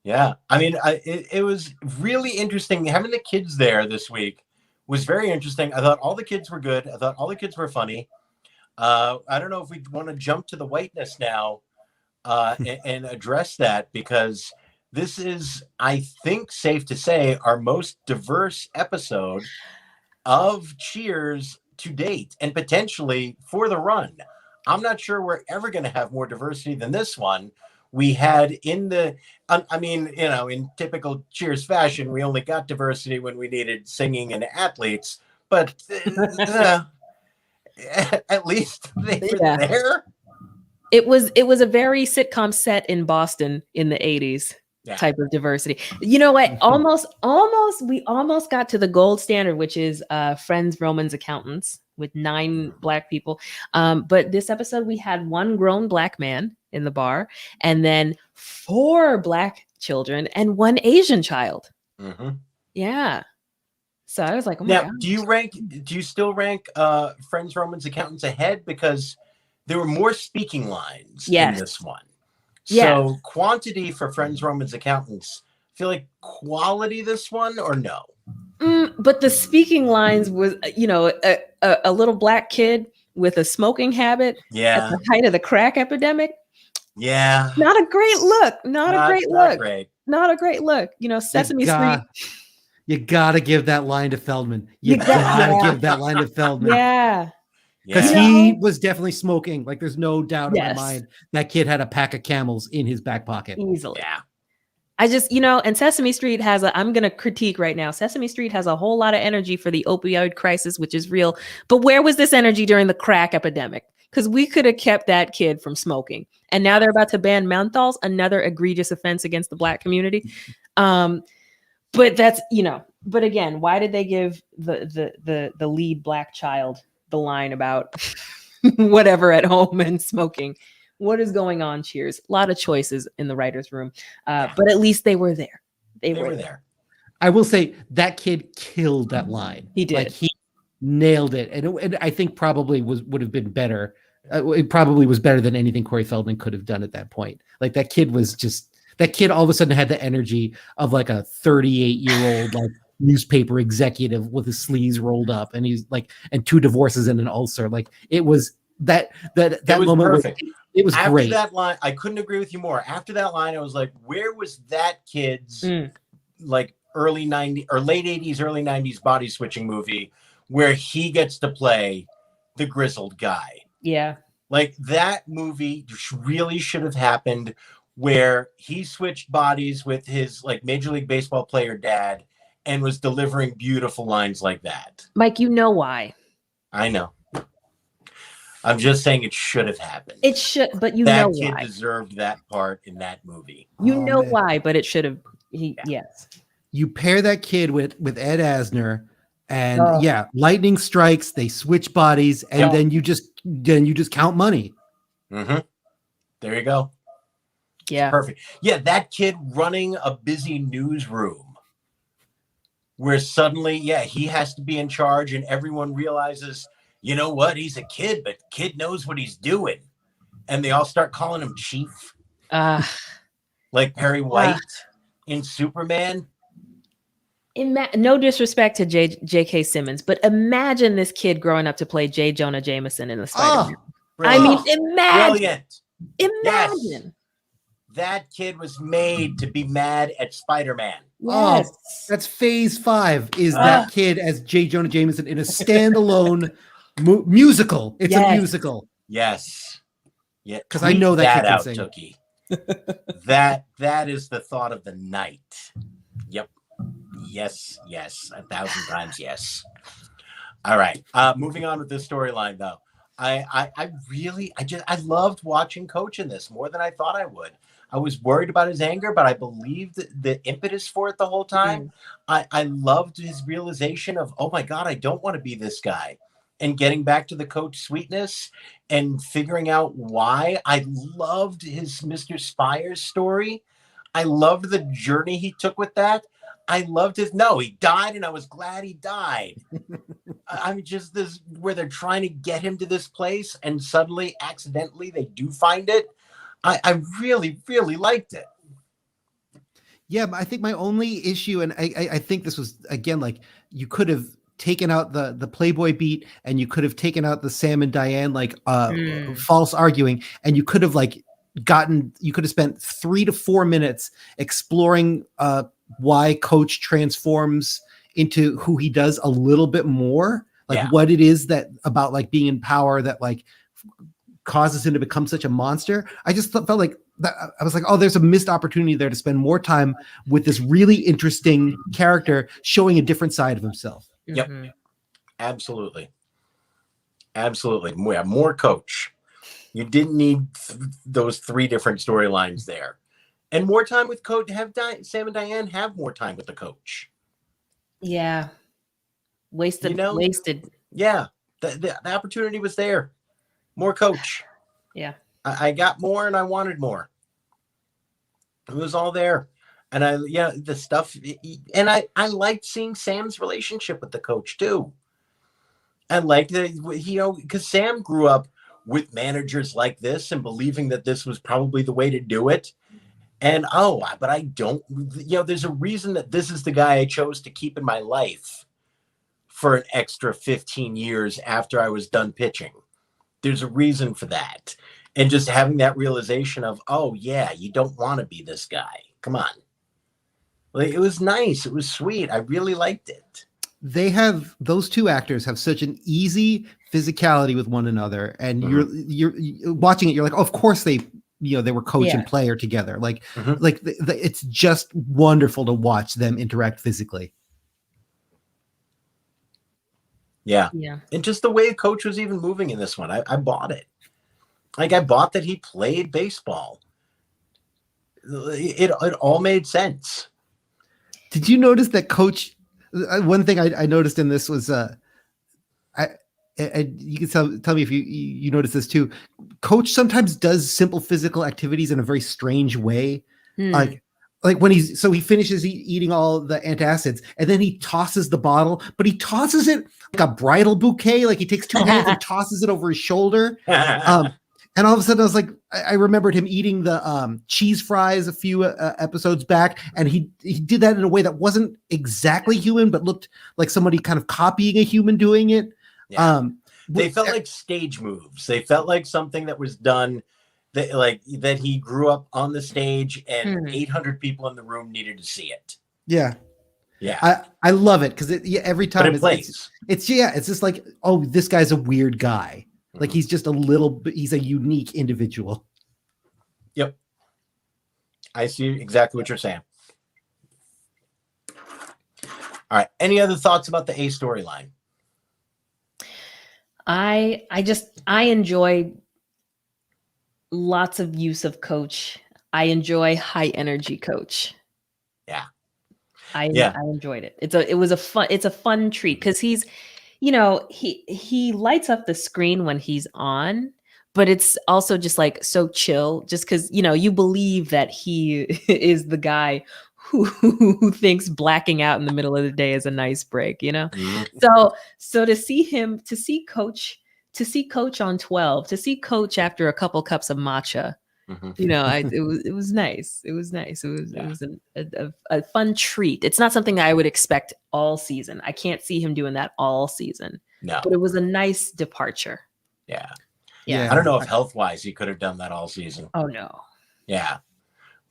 Yeah, I mean, it was really interesting having the kids there this week. Was very interesting. I thought all the kids were good. I thought all the kids were funny. I don't know if we want to jump to the whiteness now and address that, because this is, I think, safe to say, our most diverse episode of Cheers to date, and potentially for the run. I'm not sure we're ever going to have more diversity than this one. We had in typical Cheers fashion, we only got diversity when we needed singing and athletes, but at least they were there.
It was a very sitcom set in Boston in the 80s. type of diversity. You know what? We almost got to the gold standard, which is Friends, Romans, Accountants with 9 Black people. But this episode, we had 1 grown Black man in the bar, and then 4 Black children and 1 Asian child.
Mm-hmm.
Yeah. So I was like, oh my God.
Do you still rank Friends, Romans, Accountants ahead? Because there were more speaking lines in this one. So quantity for Friends, Romans, Accountants, feel like quality this one or no?
But the speaking lines was, a little Black kid with a smoking habit at the height of the crack epidemic.
Yeah.
Not a great look. Not a great look. Sesame Street.
You gotta give that line to Feldman. You gotta give that line to Feldman.
Yeah.
Because he was definitely smoking. Like, there's no doubt in my mind that kid had a pack of Camels in his back pocket.
Easily.
Yeah.
I just, and Sesame Street I'm going to critique right now. Sesame Street has a whole lot of energy for the opioid crisis, which is real. But where was this energy during the crack epidemic? Because we could have kept that kid from smoking. And now they're about to ban menthols, another egregious offense against the Black community. But that's, but again, why did they give the lead Black child the line about whatever at home and smoking? What is going on? Cheers. A lot of choices in the writer's room. But at least they were there. They were there.
I will say that kid killed that line.
He did.
Like, he nailed it. And I think probably would have been better. It probably was better than anything Corey Feldman could have done at that point. Like, that kid all of a sudden had the energy of like a 38-year-old like newspaper executive with his sleeves rolled up, and he's like, and 2 divorces and an ulcer. Like, it was that moment.
Perfect.
It was
After
great.
that line, I couldn't agree with you more. After that line, I was like, where was that kid's like early 90s or late 80s, early 90s body switching movie where he gets to play the grizzled guy?
Yeah.
Like, that movie really should have happened where he switched bodies with his like Major League Baseball player dad and was delivering beautiful lines like that.
Mike, you know why?
I know. I'm just saying it should have happened.
It should, but you know why.
That kid deserved that part in that movie.
You know why, but it should have. Yes.
You pair that kid with Ed Asner, and lightning strikes. They switch bodies, and then you just count money.
Mm-hmm. There you go.
Yeah.
Perfect. Yeah, that kid running a busy newsroom where suddenly, he has to be in charge, and everyone realizes, you know what? He's a kid, but kid knows what he's doing. And they all start calling him Chief. Like Perry White in Superman.
No disrespect to J.K. Simmons, but imagine this kid growing up to play J. Jonah Jameson in the Spider-Man. I mean, imagine.
Brilliant.
Imagine.
Yes. That kid was made to be mad at Spider-Man.
Yes.
Oh, that's phase 5 is that kid as J. Jonah Jameson in a standalone musical. It's a musical.
Yes. Yeah.
Because I know that kid
out,
can sing.
Tookie. that is the thought of the night. Yep. Yes. 1,000 times yes. All right. Moving on with this storyline though. I loved watching Coach in this more than I thought I would. I was worried about his anger, but I believed the impetus for it the whole time. I loved his realization of, oh my God, I don't want to be this guy. And getting back to the Coach sweetness and figuring out why. I loved his Mr. Spires story. I loved the journey he took with that. I loved he died, and I was glad he died. I'm just this where they're trying to get him to this place, and suddenly, accidentally, they do find it. I really, really liked it.
Yeah, but I think my only issue, and I think this was, again, like, you could have taken out the Playboy beat, and you could have taken out the Sam and Diane, like, false arguing, and you could have, like, you could have spent 3 to 4 minutes exploring why Coach transforms into who he does a little bit more, like what it is that about like being in power that like causes him to become such a monster. I just felt like that. I was like, oh, there's a missed opportunity there to spend more time with this really interesting character showing a different side of himself.
Yep. Absolutely. More Coach. You didn't need those 3 different storylines there. And more time with coach. Sam and Diane have more time with the coach.
Yeah. Wasted.
Yeah. The opportunity was there. More coach.
Yeah.
I got more and I wanted more. It was all there. And the stuff. And I liked seeing Sam's relationship with the coach too. I liked that, because Sam grew up with managers like this and believing that this was probably the way to do it. And, but I don't, there's a reason that this is the guy I chose to keep in my life for an extra 15 years after I was done pitching. There's a reason for that. And just having that realization of, you don't want to be this guy. Come on. Like, it was nice. It was sweet. I really liked it.
Those two actors have such an easy physicality with one another. And you're watching it. You're like, of course they were coach and player together. Like, it's just wonderful to watch them interact physically.
Yeah. And just the way coach was even moving in this one, I bought it. Like, I bought that he played baseball. It all made sense.
Did you notice that coach? One thing I noticed in this was, you can tell me if you notice this too. Coach sometimes does simple physical activities in a very strange way. Like when he finishes eating all the antacids and then he tosses the bottle, but he tosses it like a bridal bouquet. Like he takes two hands and tosses it over his shoulder. And all of a sudden I was like, I remembered him eating the cheese fries a few episodes back. And he did that in a way that wasn't exactly human, but looked like somebody kind of copying a human doing it.
Yeah. They felt like stage moves. They felt like something that was done that he grew up on the stage and 800 people in the room needed to see it.
Yeah.
Yeah.
I love it because every time
it's
just like, this guy's a weird guy. Like he's just he's a unique individual.
Yep. I see exactly what you're saying. All right. Any other thoughts about the A storyline?
I enjoy lots of use of coach. I enjoy high energy coach.
Yeah.
I enjoyed it. It was a fun treat because he's, he lights up the screen when he's on, but it's also just like so chill just because, you believe that he is the guy who thinks blacking out in the middle of the day is a nice break, So to see coach on 12, to see coach after a couple cups of matcha, it was nice. It was nice. It was a fun treat. It's not something I would expect all season. I can't see him doing that all season.
No,
but it was a nice departure.
Yeah. I don't know if health-wise he could have done that all season.
Oh no.
Yeah,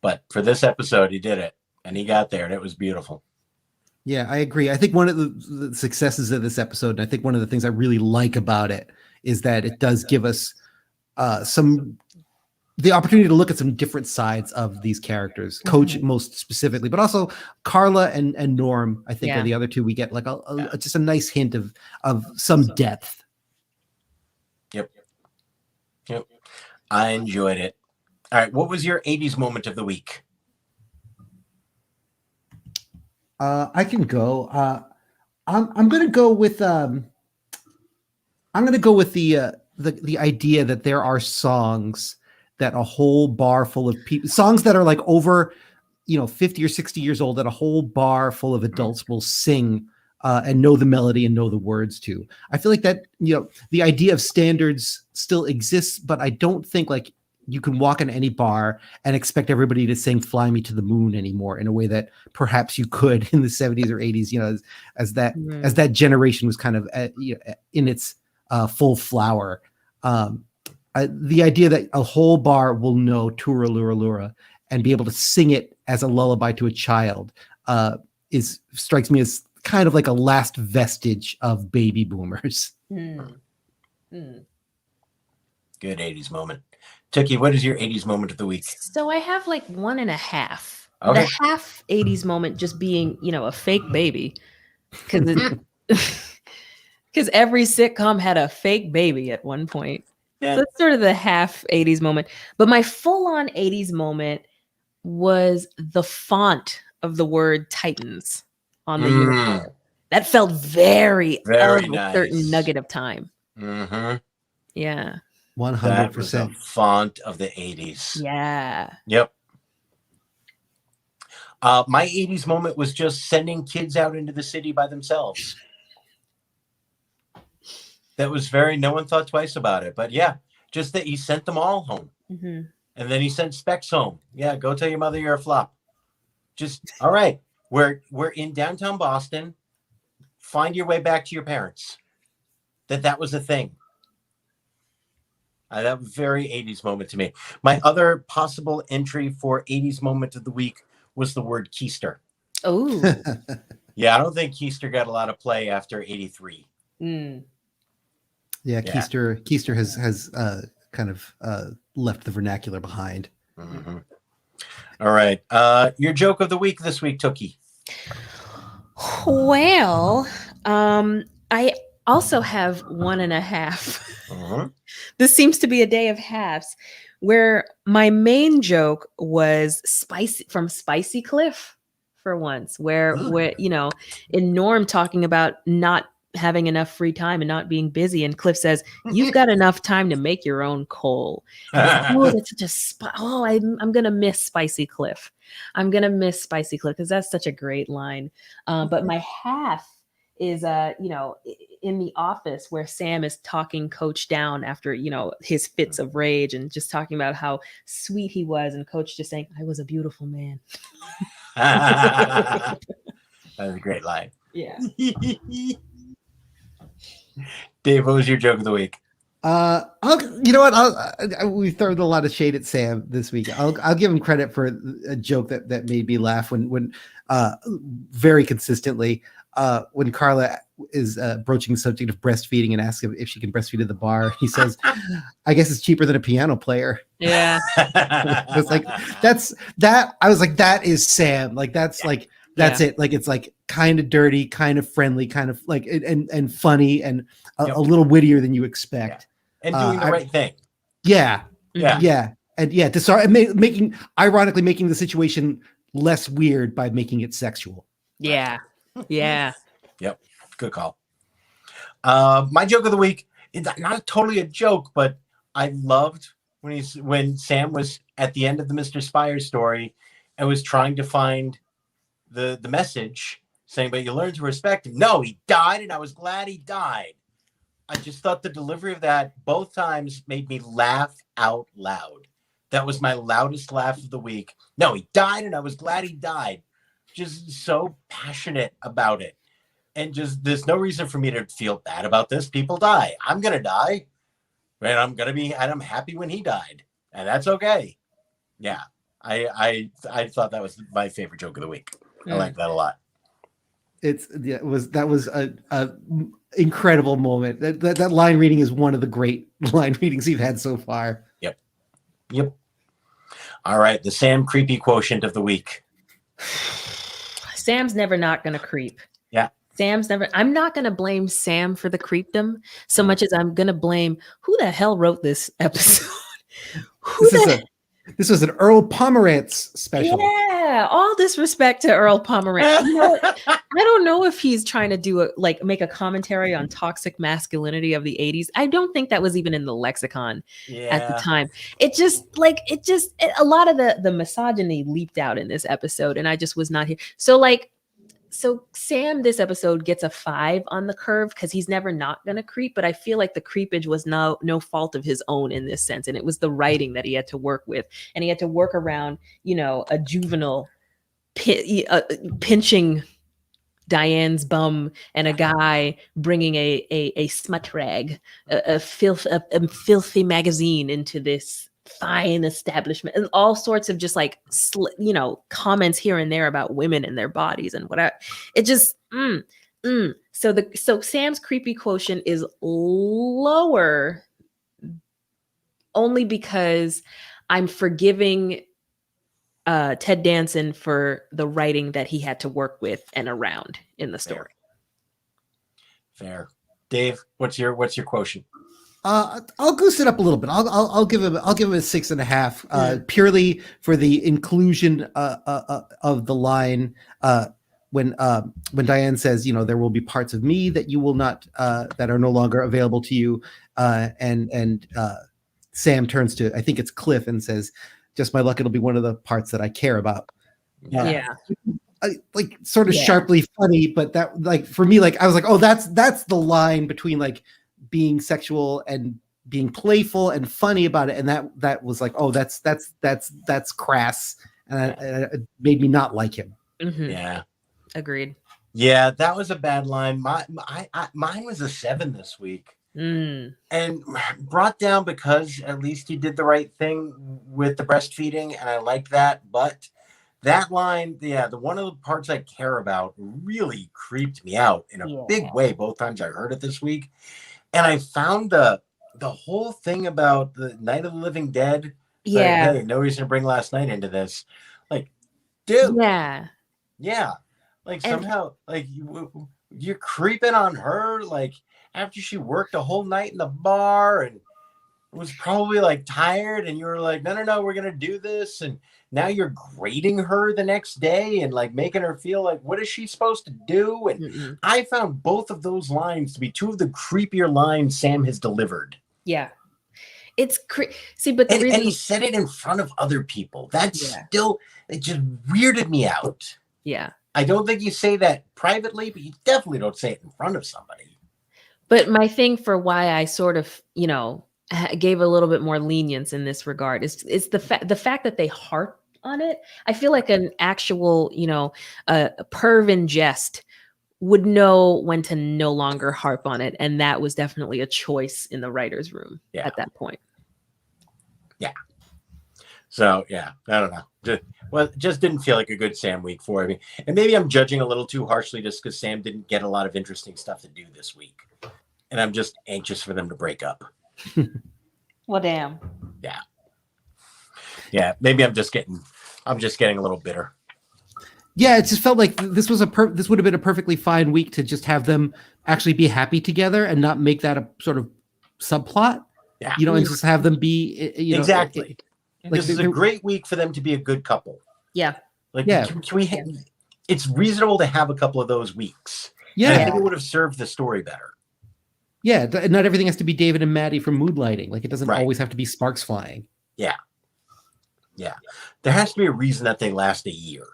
but for this episode he did it, and he got there, and it was beautiful.
Yeah, I agree. I think one of the successes of this episode, and I think one of the things I really like about it, is that it does give us the opportunity to look at some different sides of these characters, Coach most specifically, but also Carla and Norm. I think are the other two. We get like just a nice hint of some depth.
Yep. I enjoyed it. All right, what was your 80s moment of the week?
I can go. I'm going to go with the idea that there are songs that a whole bar full of people, songs that are like over, 50 or 60 years old, that a whole bar full of adults will sing and know the melody and know the words to. I feel like that, the idea of standards still exists, but I don't think like you can walk in any bar and expect everybody to sing "Fly Me to the Moon" anymore in a way that perhaps you could in the 70s or 80s, as that generation was kind of in its full flower. The idea that a whole bar will know Tura Lura Lura and be able to sing it as a lullaby to a child strikes me as kind of like a last vestige of baby boomers.
Good 80s moment. Tookie, what is your 80s moment of the week?
So I have like 1.5.
Okay.
The half 80s moment just being, a fake baby. Because every sitcom had a fake baby at one point. Yeah. So it's sort of the half 80s moment. But my full-on 80s moment, was the font of the word Titans on the uniform. That felt very of
Very
a certain
nice.
nugget of time.
Mm-hmm.
Yeah.
100%.
That was a font of the 80s.
Yeah.
Yep. My 80s moment was just sending kids out into the city by themselves. That was no one thought twice about it. But yeah, just that he sent them all home.
Mm-hmm.
And then he sent Specs home. Yeah, go tell your mother you're a flop. Just, all right, we're in downtown Boston. Find your way back to your parents. That was a thing. That was very 80s moment to me. My other possible entry for 80s moment of the week was the word keister.
Oh.
Yeah, I don't think keister got a lot of play after 83.
Mm.
Yeah, keister has kind of left the vernacular behind.
Mm-hmm. All right. Your joke of the week this week, Tookie.
Well, I also have 1.5.
Mm-hmm.
This seems to be a day of halves, where my main joke was Spicy Cliff for once, where in Norm talking about not having enough free time and not being busy, and Cliff says, "You've got enough time to make your own coal." And that's such a I'm gonna miss Spicy Cliff. I'm gonna miss Spicy Cliff because that's such a great line. But my half is in the office where Sam is talking Coach down after his fits of rage and just talking about how sweet he was, and Coach just saying, "I was a beautiful man."
That was a great line.
Yeah.
Dave, what was your joke of the week?
You know what? We've thrown a lot of shade at Sam this week. I'll give him credit for a joke that made me laugh when very consistently when Carla is broaching the subject of breastfeeding and asks if she can breastfeed at the bar. He says, "I guess it's cheaper than a piano player."
Yeah.
It's like that. I was like, that is Sam. Like that's like. That's it. Like it's like kind of dirty, kind of friendly, kind of like and funny and a little wittier than you expect.
Yeah. And doing the right thing.
Yeah.
Yeah.
Yeah. And yeah, ironically making the situation less weird by making it sexual.
Yeah. Yeah.
Yep. Good call. My joke of the week is not totally a joke, but I loved when Sam was at the end of the Mr. Spires story and was trying to find the message saying, "But you learn to respect him." No, he died, and I was glad he died. I just thought the delivery of that both times made me laugh out loud. That was my loudest laugh of the week. No, he died, and I was glad he died. Just so passionate about it. And just there's no reason for me to feel bad about this. People die. I'm gonna die. And I'm happy when he died. And that's okay. Yeah. I thought that was my favorite joke of the week. I like that a lot.
That was a incredible moment. That line reading is one of the great line readings you've had so far.
Yep. All right, the Sam creepy quotient of the week.
Sam's never not gonna creep.
Yeah.
I'm not gonna blame Sam for the creepdom so much as I'm gonna blame who the hell wrote this episode.
This was an Earl Pomerantz special.
Yeah, all disrespect to Earl Pomerantz. You know what? I don't know if he's trying to make a commentary on toxic masculinity of the 80s. I don't think that was even in the lexicon at the time. A lot of the misogyny leaped out in this episode, and I just was not here. So Sam, this episode gets a 5 on the curve because he's never not going to creep. But I feel like the creepage was no fault of his own in this sense. And it was the writing that he had to work with. And he had to work around, a juvenile pinching Diane's bum and a guy bringing a smut rag, a filthy magazine into this fine establishment, and all sorts of just comments here and there about women and their bodies and whatever. It just so Sam's creepy quotient is lower only because I'm forgiving Ted Danson for the writing that he had to work with and around in the story.
Fair. Dave, what's your quotient?
I'll goose it up a little bit. I'll give him a 6.5, purely for the inclusion of the line when Diane says, there will be parts of me that you will not that are no longer available to you, and Sam turns to, I think it's Cliff, and says, "Just my luck, it'll be one of the parts that I care about."
Yeah.
Like sort of sharply funny, but that, like, for me, like I was like, oh, that's the line between like being sexual and being playful and funny about it, and that was like, oh, that's crass, and it made me not like him.
Mm-hmm.
Yeah,
agreed.
Yeah, that was a bad line. Mine was a 7 this week, and brought down because at least he did the right thing with the breastfeeding, and I liked that. But that line, the one of the parts I care about really creeped me out in a big way both times I heard it this week. And I found the whole thing about the Night of the Living Dead.
Yeah.
Like, hey, no reason to bring last night into this. Like, dude. Yeah. Like, somehow, like, you're creeping on her, like, after she worked a whole night in the bar and was probably, like, tired, and you were like, no, we're going to do this. And now you're grading her the next day and, like, making her feel like, what is she supposed to do? And I found both of those lines to be two of the creepier lines Sam has delivered.
Yeah. It's see, but
and he said it in front of other people. That's still, it just weirded me out.
Yeah.
I don't think you say that privately, but you definitely don't say it in front of somebody.
But my thing for why I sort of, gave a little bit more lenience in this regard is the fact that they harp on it. I feel like an actual, a perv in jest would know when to no longer harp on it. And that was definitely a choice in the writer's room at that point.
Yeah. So, I don't know. Just didn't feel like a good Sam week for me. And maybe I'm judging a little too harshly just because Sam didn't get a lot of interesting stuff to do this week. And I'm just anxious for them to break up.
Well, damn.
Yeah. Yeah. Maybe I'm just getting a little bitter.
Yeah, it just felt like this was this would have been a perfectly fine week to just have them actually be happy together and not make that a sort of subplot.
Yeah.
And just have them be,
exactly.
Like,
this is a great week for them to be a good couple.
Yeah.
Like, can we? It's reasonable to have a couple of those weeks.
Yeah,
and I think it would have served the story better.
Yeah, not everything has to be David and Maddie from Moonlighting. Like, it doesn't always have to be sparks flying.
Yeah. Yeah. There has to be a reason that they last a year.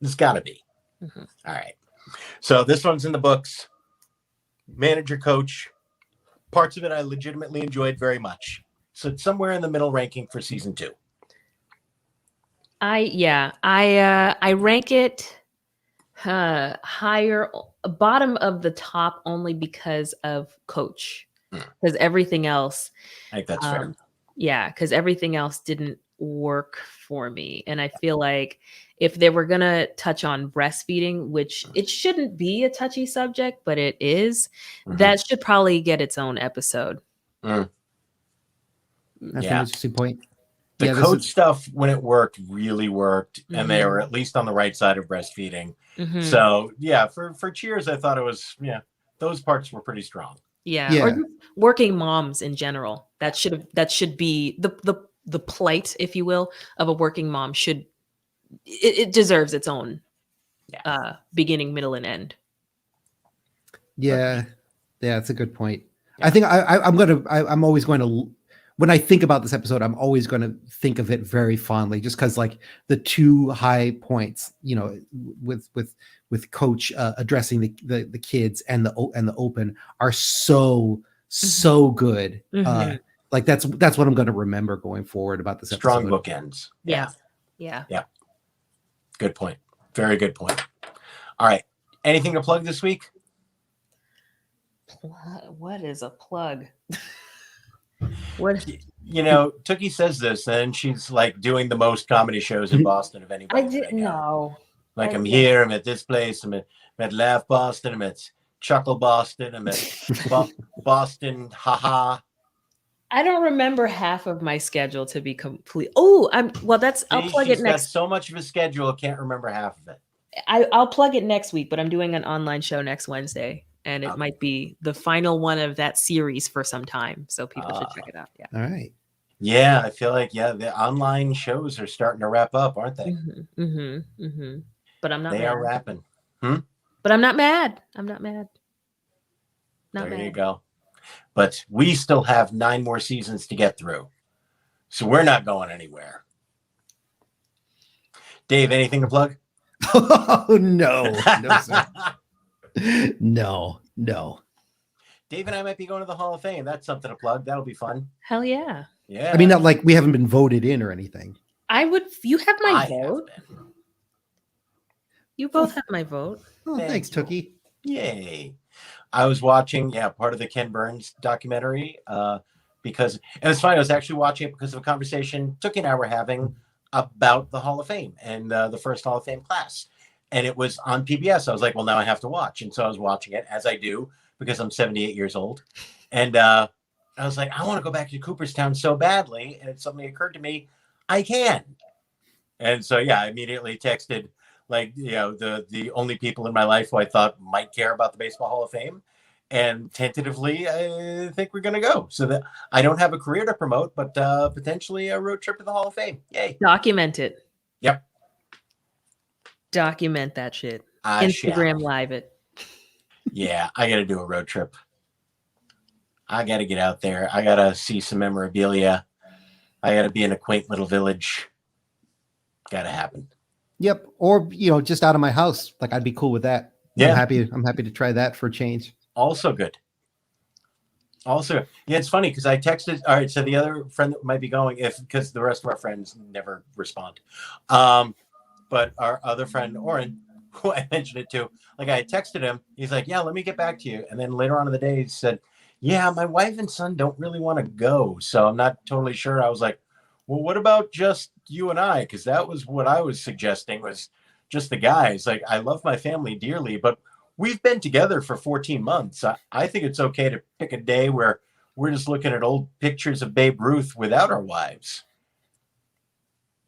There's got to be. All right. So this one's in the books. Manager, coach. Parts of it I legitimately enjoyed very much. So it's somewhere in the middle ranking for season 2.
I rank it higher, bottom of the top, only because of coach. Because everything else,
I think that's fair.
Yeah, because everything else didn't work for me. And I feel like if they were going to touch on breastfeeding, which it shouldn't be a touchy subject, but it is, that should probably get its own episode.
That's an interesting point.
The coach stuff, when it worked, really worked. And they were at least on the right side of breastfeeding. So, for Cheers, I thought it was, those parts were pretty strong.
Yeah. Or working moms in general. That should be the plight, if you will, of a working mom. It deserves its own beginning, middle, and end.
Yeah, it's a good point. I think I'm always going to, when I think about this episode, I'm always going to think of it very fondly, just because, like, the two high points, with Coach addressing the kids and the open are so good. Like, that's what I'm going to remember going forward about this episode.
Strong bookends. Yeah. Good point. Very good point. All right. Anything to plug this week?
What is a plug? What?
Tookie says this, and she's like doing the most comedy shows in Boston of anybody.
I didn't know.
Like, I'm here, I'm at this place, I'm at Laugh Boston, I'm at Chuckle Boston, I'm at Boston, haha.
I don't remember half of my schedule, to be complete. Oh, I'll plug it next.
Got so much of a schedule, I can't remember half of it.
I'll plug it next week, but I'm doing an online show next Wednesday and it might be the final one of that series for some time. So people should check it out. Yeah.
All right.
Yeah, I feel like the online shows are starting to wrap up, aren't they?
But I'm not
They
mad.
are wrapping.
But I'm not mad. I'm not mad. Not
there
mad.
you go. But we still have 9 more seasons to get through. So we're not going anywhere. Dave, anything to plug?
Oh, no, sir. No.
Dave and I might be going to the Hall of Fame. That's something to plug. That'll be fun.
Hell yeah.
Yeah.
I mean, not like we haven't been voted in or anything.
You have my
I
vote.
have been.
You both have my vote.
Oh, thanks, Tookie.
Yay. I was watching, part of the Ken Burns documentary because it was funny. I was actually watching it because of a conversation Tookie and I were having about the Hall of Fame and the first Hall of Fame class. And it was on PBS. I was like, well, now I have to watch. And so I was watching it, as I do, because I'm 78 years old. And I was like, I want to go back to Cooperstown so badly. And it suddenly occurred to me, I can. And so, I immediately texted, the only people in my life who I thought might care about the Baseball Hall of Fame. And tentatively, I think we're going to go. So that I don't have a career to promote, but potentially a road trip to the Hall of Fame. Yay.
Document it.
Yep.
Document that shit.
I
Instagram
shall.
live it.
Yeah, I got to do a road trip. I got to get out there. I got to see some memorabilia. I got to be in a quaint little village. Got to happen.
Yep. Or, just out of my house. Like, I'd be cool with that.
Yeah.
I'm happy to try that for a change.
Also good. Also, it's funny because I texted. All right, so the other friend that might be going, because the rest of our friends never respond. But our other friend, Oren, who I mentioned it to, I texted him. He's like, yeah, let me get back to you. And then later on in the day, he said, yeah, my wife and son don't really want to go. So I'm not totally sure. I was like, well, what about just you and I? Because that was what I was suggesting, was just the guys. Like, I love my family dearly, but we've been together for 14 months. I think it's okay to pick a day where we're just looking at old pictures of Babe Ruth without our wives.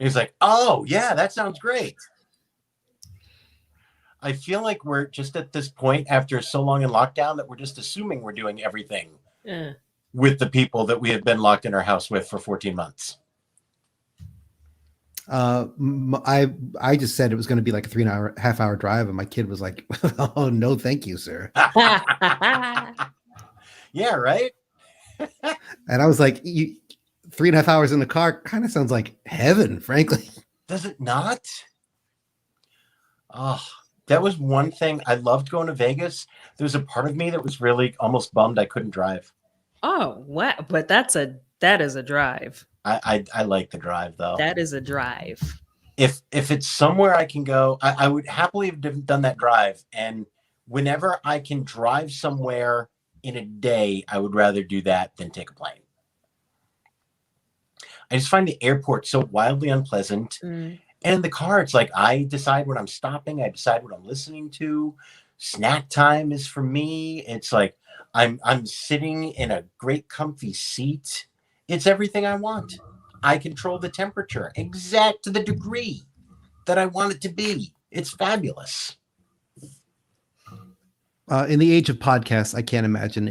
He's like, oh, yeah, that sounds great. I feel like we're just at this point after so long in lockdown that we're just assuming we're doing everything with the people that we have been locked in our house with for 14 months.
I just said it was going to be like a 3.5 hour drive, and my kid was like, oh, no, thank you, sir.
Yeah, right?
And I was like, 3.5 hours in the car kind of sounds like heaven, frankly.
Does it not? Oh, that was one thing. I loved going to Vegas. There was a part of me that was really almost bummed I couldn't drive.
Oh, what? But that is a drive.
I like the drive, though.
That is a drive.
If it's somewhere I can go, I would happily have done that drive. And whenever I can drive somewhere in a day, I would rather do that than take a plane. I just find the airport so wildly unpleasant. And in the car, it's like I decide when I'm stopping. I decide what I'm listening to. Snack time is for me. It's like I'm sitting in a great comfy seat. It's everything I want. I control the temperature exact to the degree that I want it to be. It's fabulous.
In the age of podcasts, I can't imagine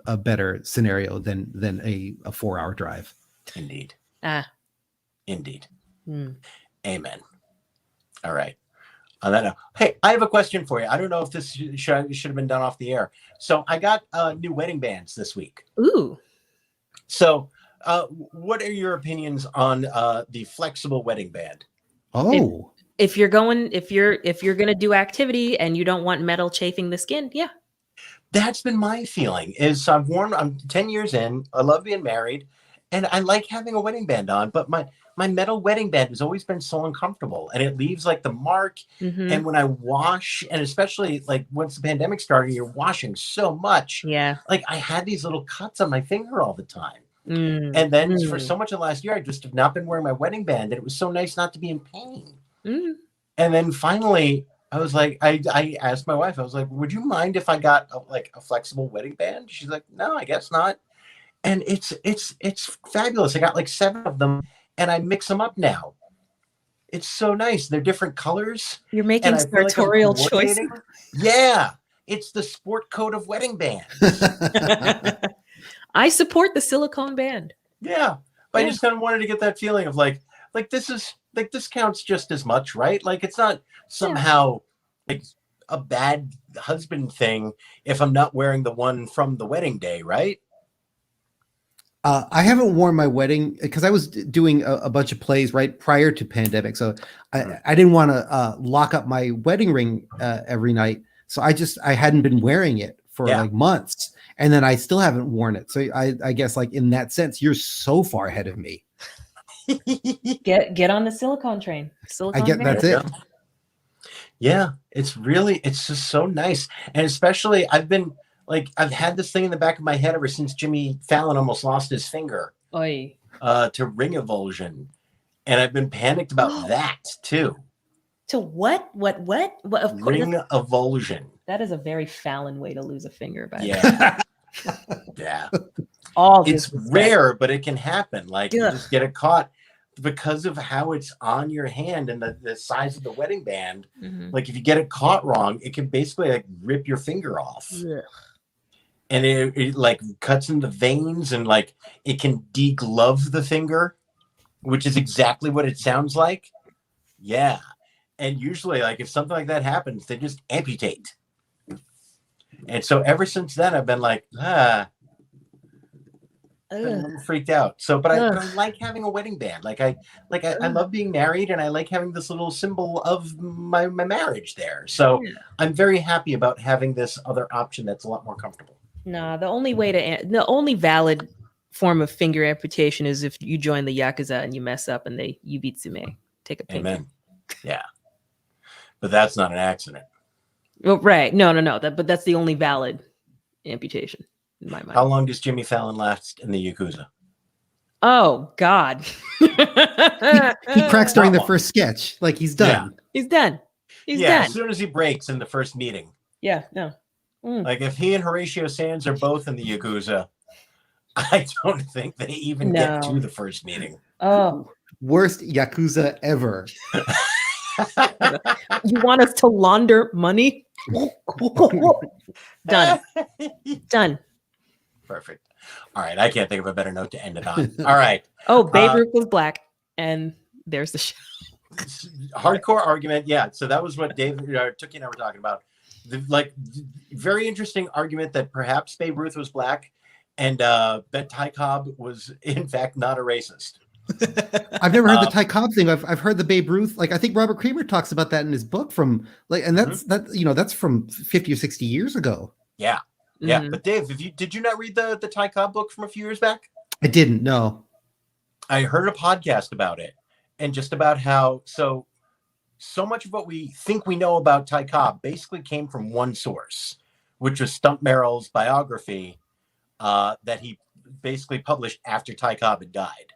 a better scenario than a 4-hour drive.
Indeed.
Indeed.
Amen. All right. On that note, hey, I have a question for you. I don't know if this should have been done off the air. So I got new wedding bands this week.
Ooh.
So what are your opinions on the flexible wedding band?
Oh.
If you're going to do activity and you don't want metal chafing the skin, yeah.
That's been my feeling. I'm 10 years in. I love being married, and I like having a wedding band on, but my metal wedding band has always been so uncomfortable, and it leaves like the mark. And when I wash, and especially like once the pandemic started, you're washing so much.
Yeah.
Like I had these little cuts on my finger all the time. And then for so much of last year, I just have not been wearing my wedding band, and it was so nice not to be in pain. And then finally, I was like, I asked my wife, I was like, would you mind if I got a flexible wedding band? She's like, no, I guess not. And it's fabulous. I got like 7 of them, and I mix them up now. It's so nice. They're different colors.
You're making sartorial choices.
Yeah. It's the sport coat of wedding bands.
I support the silicone band.
Yeah. But
Yeah.
I just kind of wanted to get that feeling of like this counts just as much, right? Like it's not somehow like a bad husband thing if I'm not wearing the one from the wedding day, right?
I haven't worn my wedding because I was doing a bunch of plays right prior to pandemic. So I didn't want to lock up my wedding ring every night. So I hadn't been wearing it for like months. And then I still haven't worn it. So I guess like in that sense, you're so far ahead of me.
Get on the silicone train. Silicone
that's it.
Yeah, it's just so nice. And especially I've had this thing in the back of my head ever since Jimmy Fallon almost lost his finger to ring avulsion. And I've been panicked about that too.
To what? What? Of course,
ring avulsion.
That is a very Fallon way to lose a finger. By
yeah. Yeah. It's rare, but it can happen. Like you just get it caught because of how it's on your hand and the size of the wedding band. Mm-hmm. Like if you get it caught wrong, it can basically like rip your finger off. Yeah. And it like cuts in the veins and like it can deglove the finger, which is exactly what it sounds like. Yeah. And usually like if something like that happens, they just amputate. And so ever since then, I've been like, been a little freaked out. So, but I like having a wedding band. I love being married, and I like having this little symbol of my marriage there. So I'm very happy about having this other option that's a lot more comfortable.
No, the only valid form of finger amputation is if you join the Yakuza and you mess up and you beat Sume. Take a pinky.
Amen. Yeah. But that's not an accident.
Well, right. No. But that's the only valid amputation in my mind.
How long does Jimmy Fallon last in the Yakuza?
Oh, God.
he cracks during the first sketch. Like he's done.
Yeah. He's done.
As soon as he breaks in the first meeting.
Yeah, no.
Like if he and Horatio Sands are both in the Yakuza, I don't think they even get to the first meeting.
Oh.
Worst Yakuza ever.
You want us to launder money? Done.
Perfect. All right. I can't think of a better note to end it on. All right.
Oh, Babe Ruth was black. And there's the show.
Hardcore argument. Yeah. So that was what Dave, Tookie and I were talking about. Very interesting argument that perhaps Babe Ruth was black and that Ty Cobb was in fact not a racist.
I've never heard the Ty Cobb thing. I've heard the Babe Ruth. Like I think Robert Kramer talks about that in his book from and that's from 50 or 60 years ago.
Yeah. Yeah. Mm-hmm. But Dave, did you not read the Ty Cobb book from a few years back?
I didn't. No.
I heard a podcast about it and just about how so much of what we think we know about Ty Cobb basically came from one source, which was Stump Merrill's biography that he basically published after Ty Cobb had died.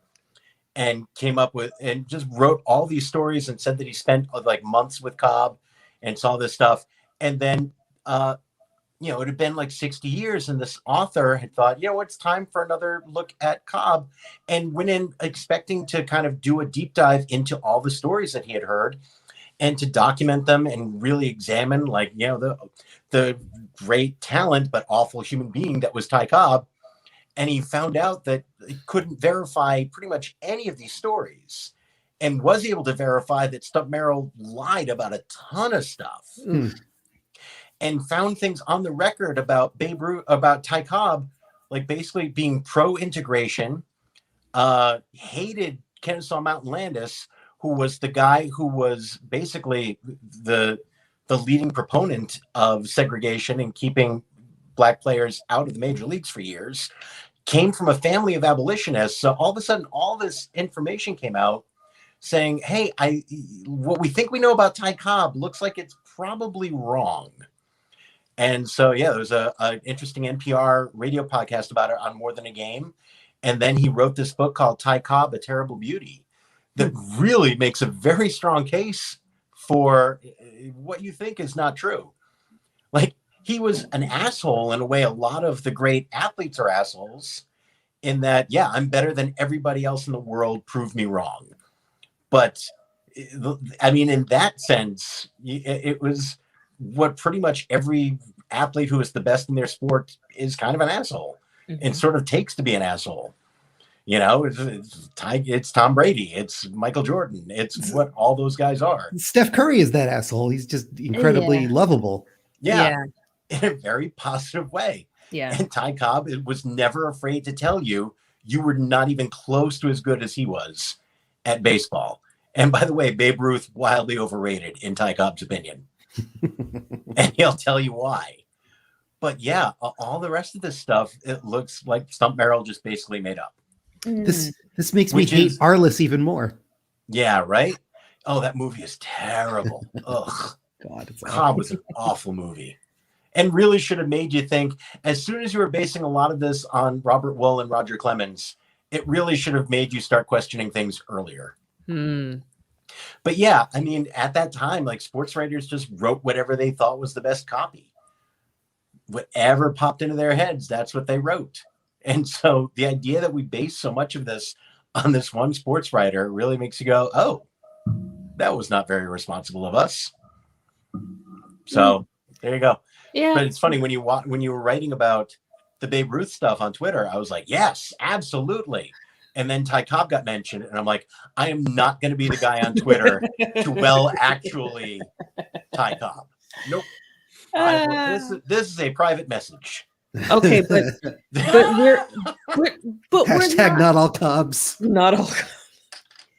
And came up with and just wrote all these stories and said that he spent like months with Cobb and saw this stuff. And then, it had been like 60 years and this author had thought, it's time for another look at Cobb and went in expecting to kind of do a deep dive into all the stories that he had heard and to document them and really examine the great talent, but awful human being that was Ty Cobb. And he found out that he couldn't verify pretty much any of these stories and was able to verify that Stump Merrill lied about a ton of stuff and found things on the record about Babe Ruth, about Ty Cobb, like basically being pro-integration, hated Kennesaw Mountain Landis, who was the guy who was basically the leading proponent of segregation and keeping black players out of the major leagues for years, came from a family of abolitionists. So all of a sudden, all this information came out saying, hey, what we think we know about Ty Cobb looks like it's probably wrong. And so, there was an interesting NPR radio podcast about it on More Than a Game. And then he wrote this book called Ty Cobb, A Terrible Beauty that really makes a very strong case for what you think is not true. Like, he was an asshole in a way a lot of the great athletes are assholes in that, I'm better than everybody else in the world. Prove me wrong. But I mean, in that sense, it was what pretty much every athlete who is the best in their sport is kind of an asshole and sort of takes to be an asshole. You know, it's Tom Brady, it's Michael Jordan, it's what all those guys are.
Steph Curry is that asshole. He's just incredibly lovable.
Yeah, in a very positive way.
Yeah.
And Ty Cobb was never afraid to tell you were not even close to as good as he was at baseball. And by the way, Babe Ruth, wildly overrated in Ty Cobb's opinion. And he'll tell you why. But yeah, all the rest of this stuff, it looks like Stump Merrill just basically made up.
This makes me hate Arliss even more.
Yeah, right? Oh, that movie is terrible. Ugh. God, was an awful movie. And really should have made you think, as soon as you were basing a lot of this on Robert Wool and Roger Clemens, it really should have made you start questioning things earlier. But yeah, I mean, at that time, like, sports writers just wrote whatever they thought was the best copy. Whatever popped into their heads, that's what they wrote. And so the idea that we base so much of this on this one sports writer really makes you go, oh, that was not very responsible of us. So there you go.
Yeah.
But it's funny when you were writing about the Babe Ruth stuff on Twitter, I was like, yes, absolutely. And then Ty Cobb got mentioned, and I'm like, I am not going to be the guy on Twitter to actually Ty Cobb. Nope. This is a private message.
Okay, but we're
hashtag not all Cobbs.
Not all.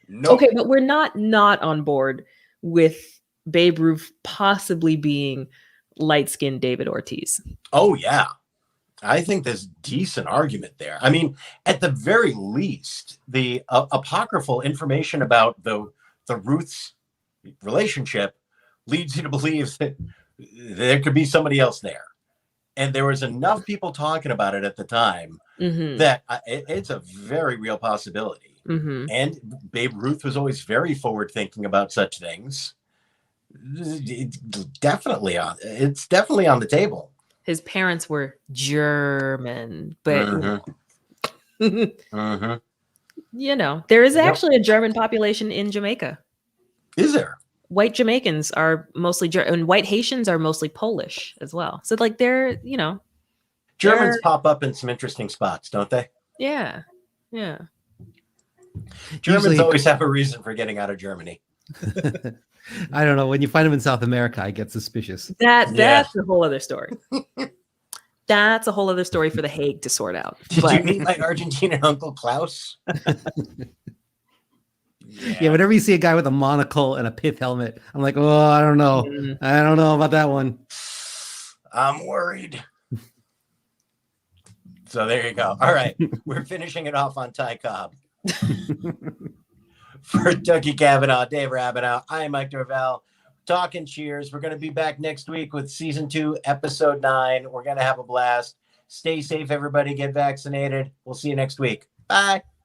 Nope. Okay, but we're not on board with Babe Ruth possibly being light-skinned David Ortiz.
Oh yeah, I think there's decent argument there. I mean, at the very least, the apocryphal information about the Ruth's relationship leads you to believe that there could be somebody else there. And there was enough people talking about it at the time that it's a very real possibility. And Babe Ruth was always very forward thinking about such things. It's definitely on the table.
His parents were German, but you know, there is actually a German population in Jamaica.
Is there?
White Jamaicans are mostly and white Haitians are mostly Polish as well. So like they're, you know,
Germans pop up in some interesting spots, don't they?
Yeah.
Germans always have a reason for getting out of Germany.
I don't know. When you find them in South America, I get suspicious.
That's a whole other story. That's a whole other story for The Hague to sort out.
Did you meet my Argentinian Uncle Klaus?
Yeah, whenever you see a guy with a monocle and a pith helmet, I'm like, oh, I don't know. I don't know about that one.
I'm worried. So there you go. All right. We're finishing it off on Ty Cobb. For Dougie Kavanaugh, Dave Rabinow, I am Mike Dorval. Talking Cheers. We're going to be back next week with season 2, episode 9. We're going to have a blast. Stay safe, everybody. Get vaccinated. We'll see you next week. Bye.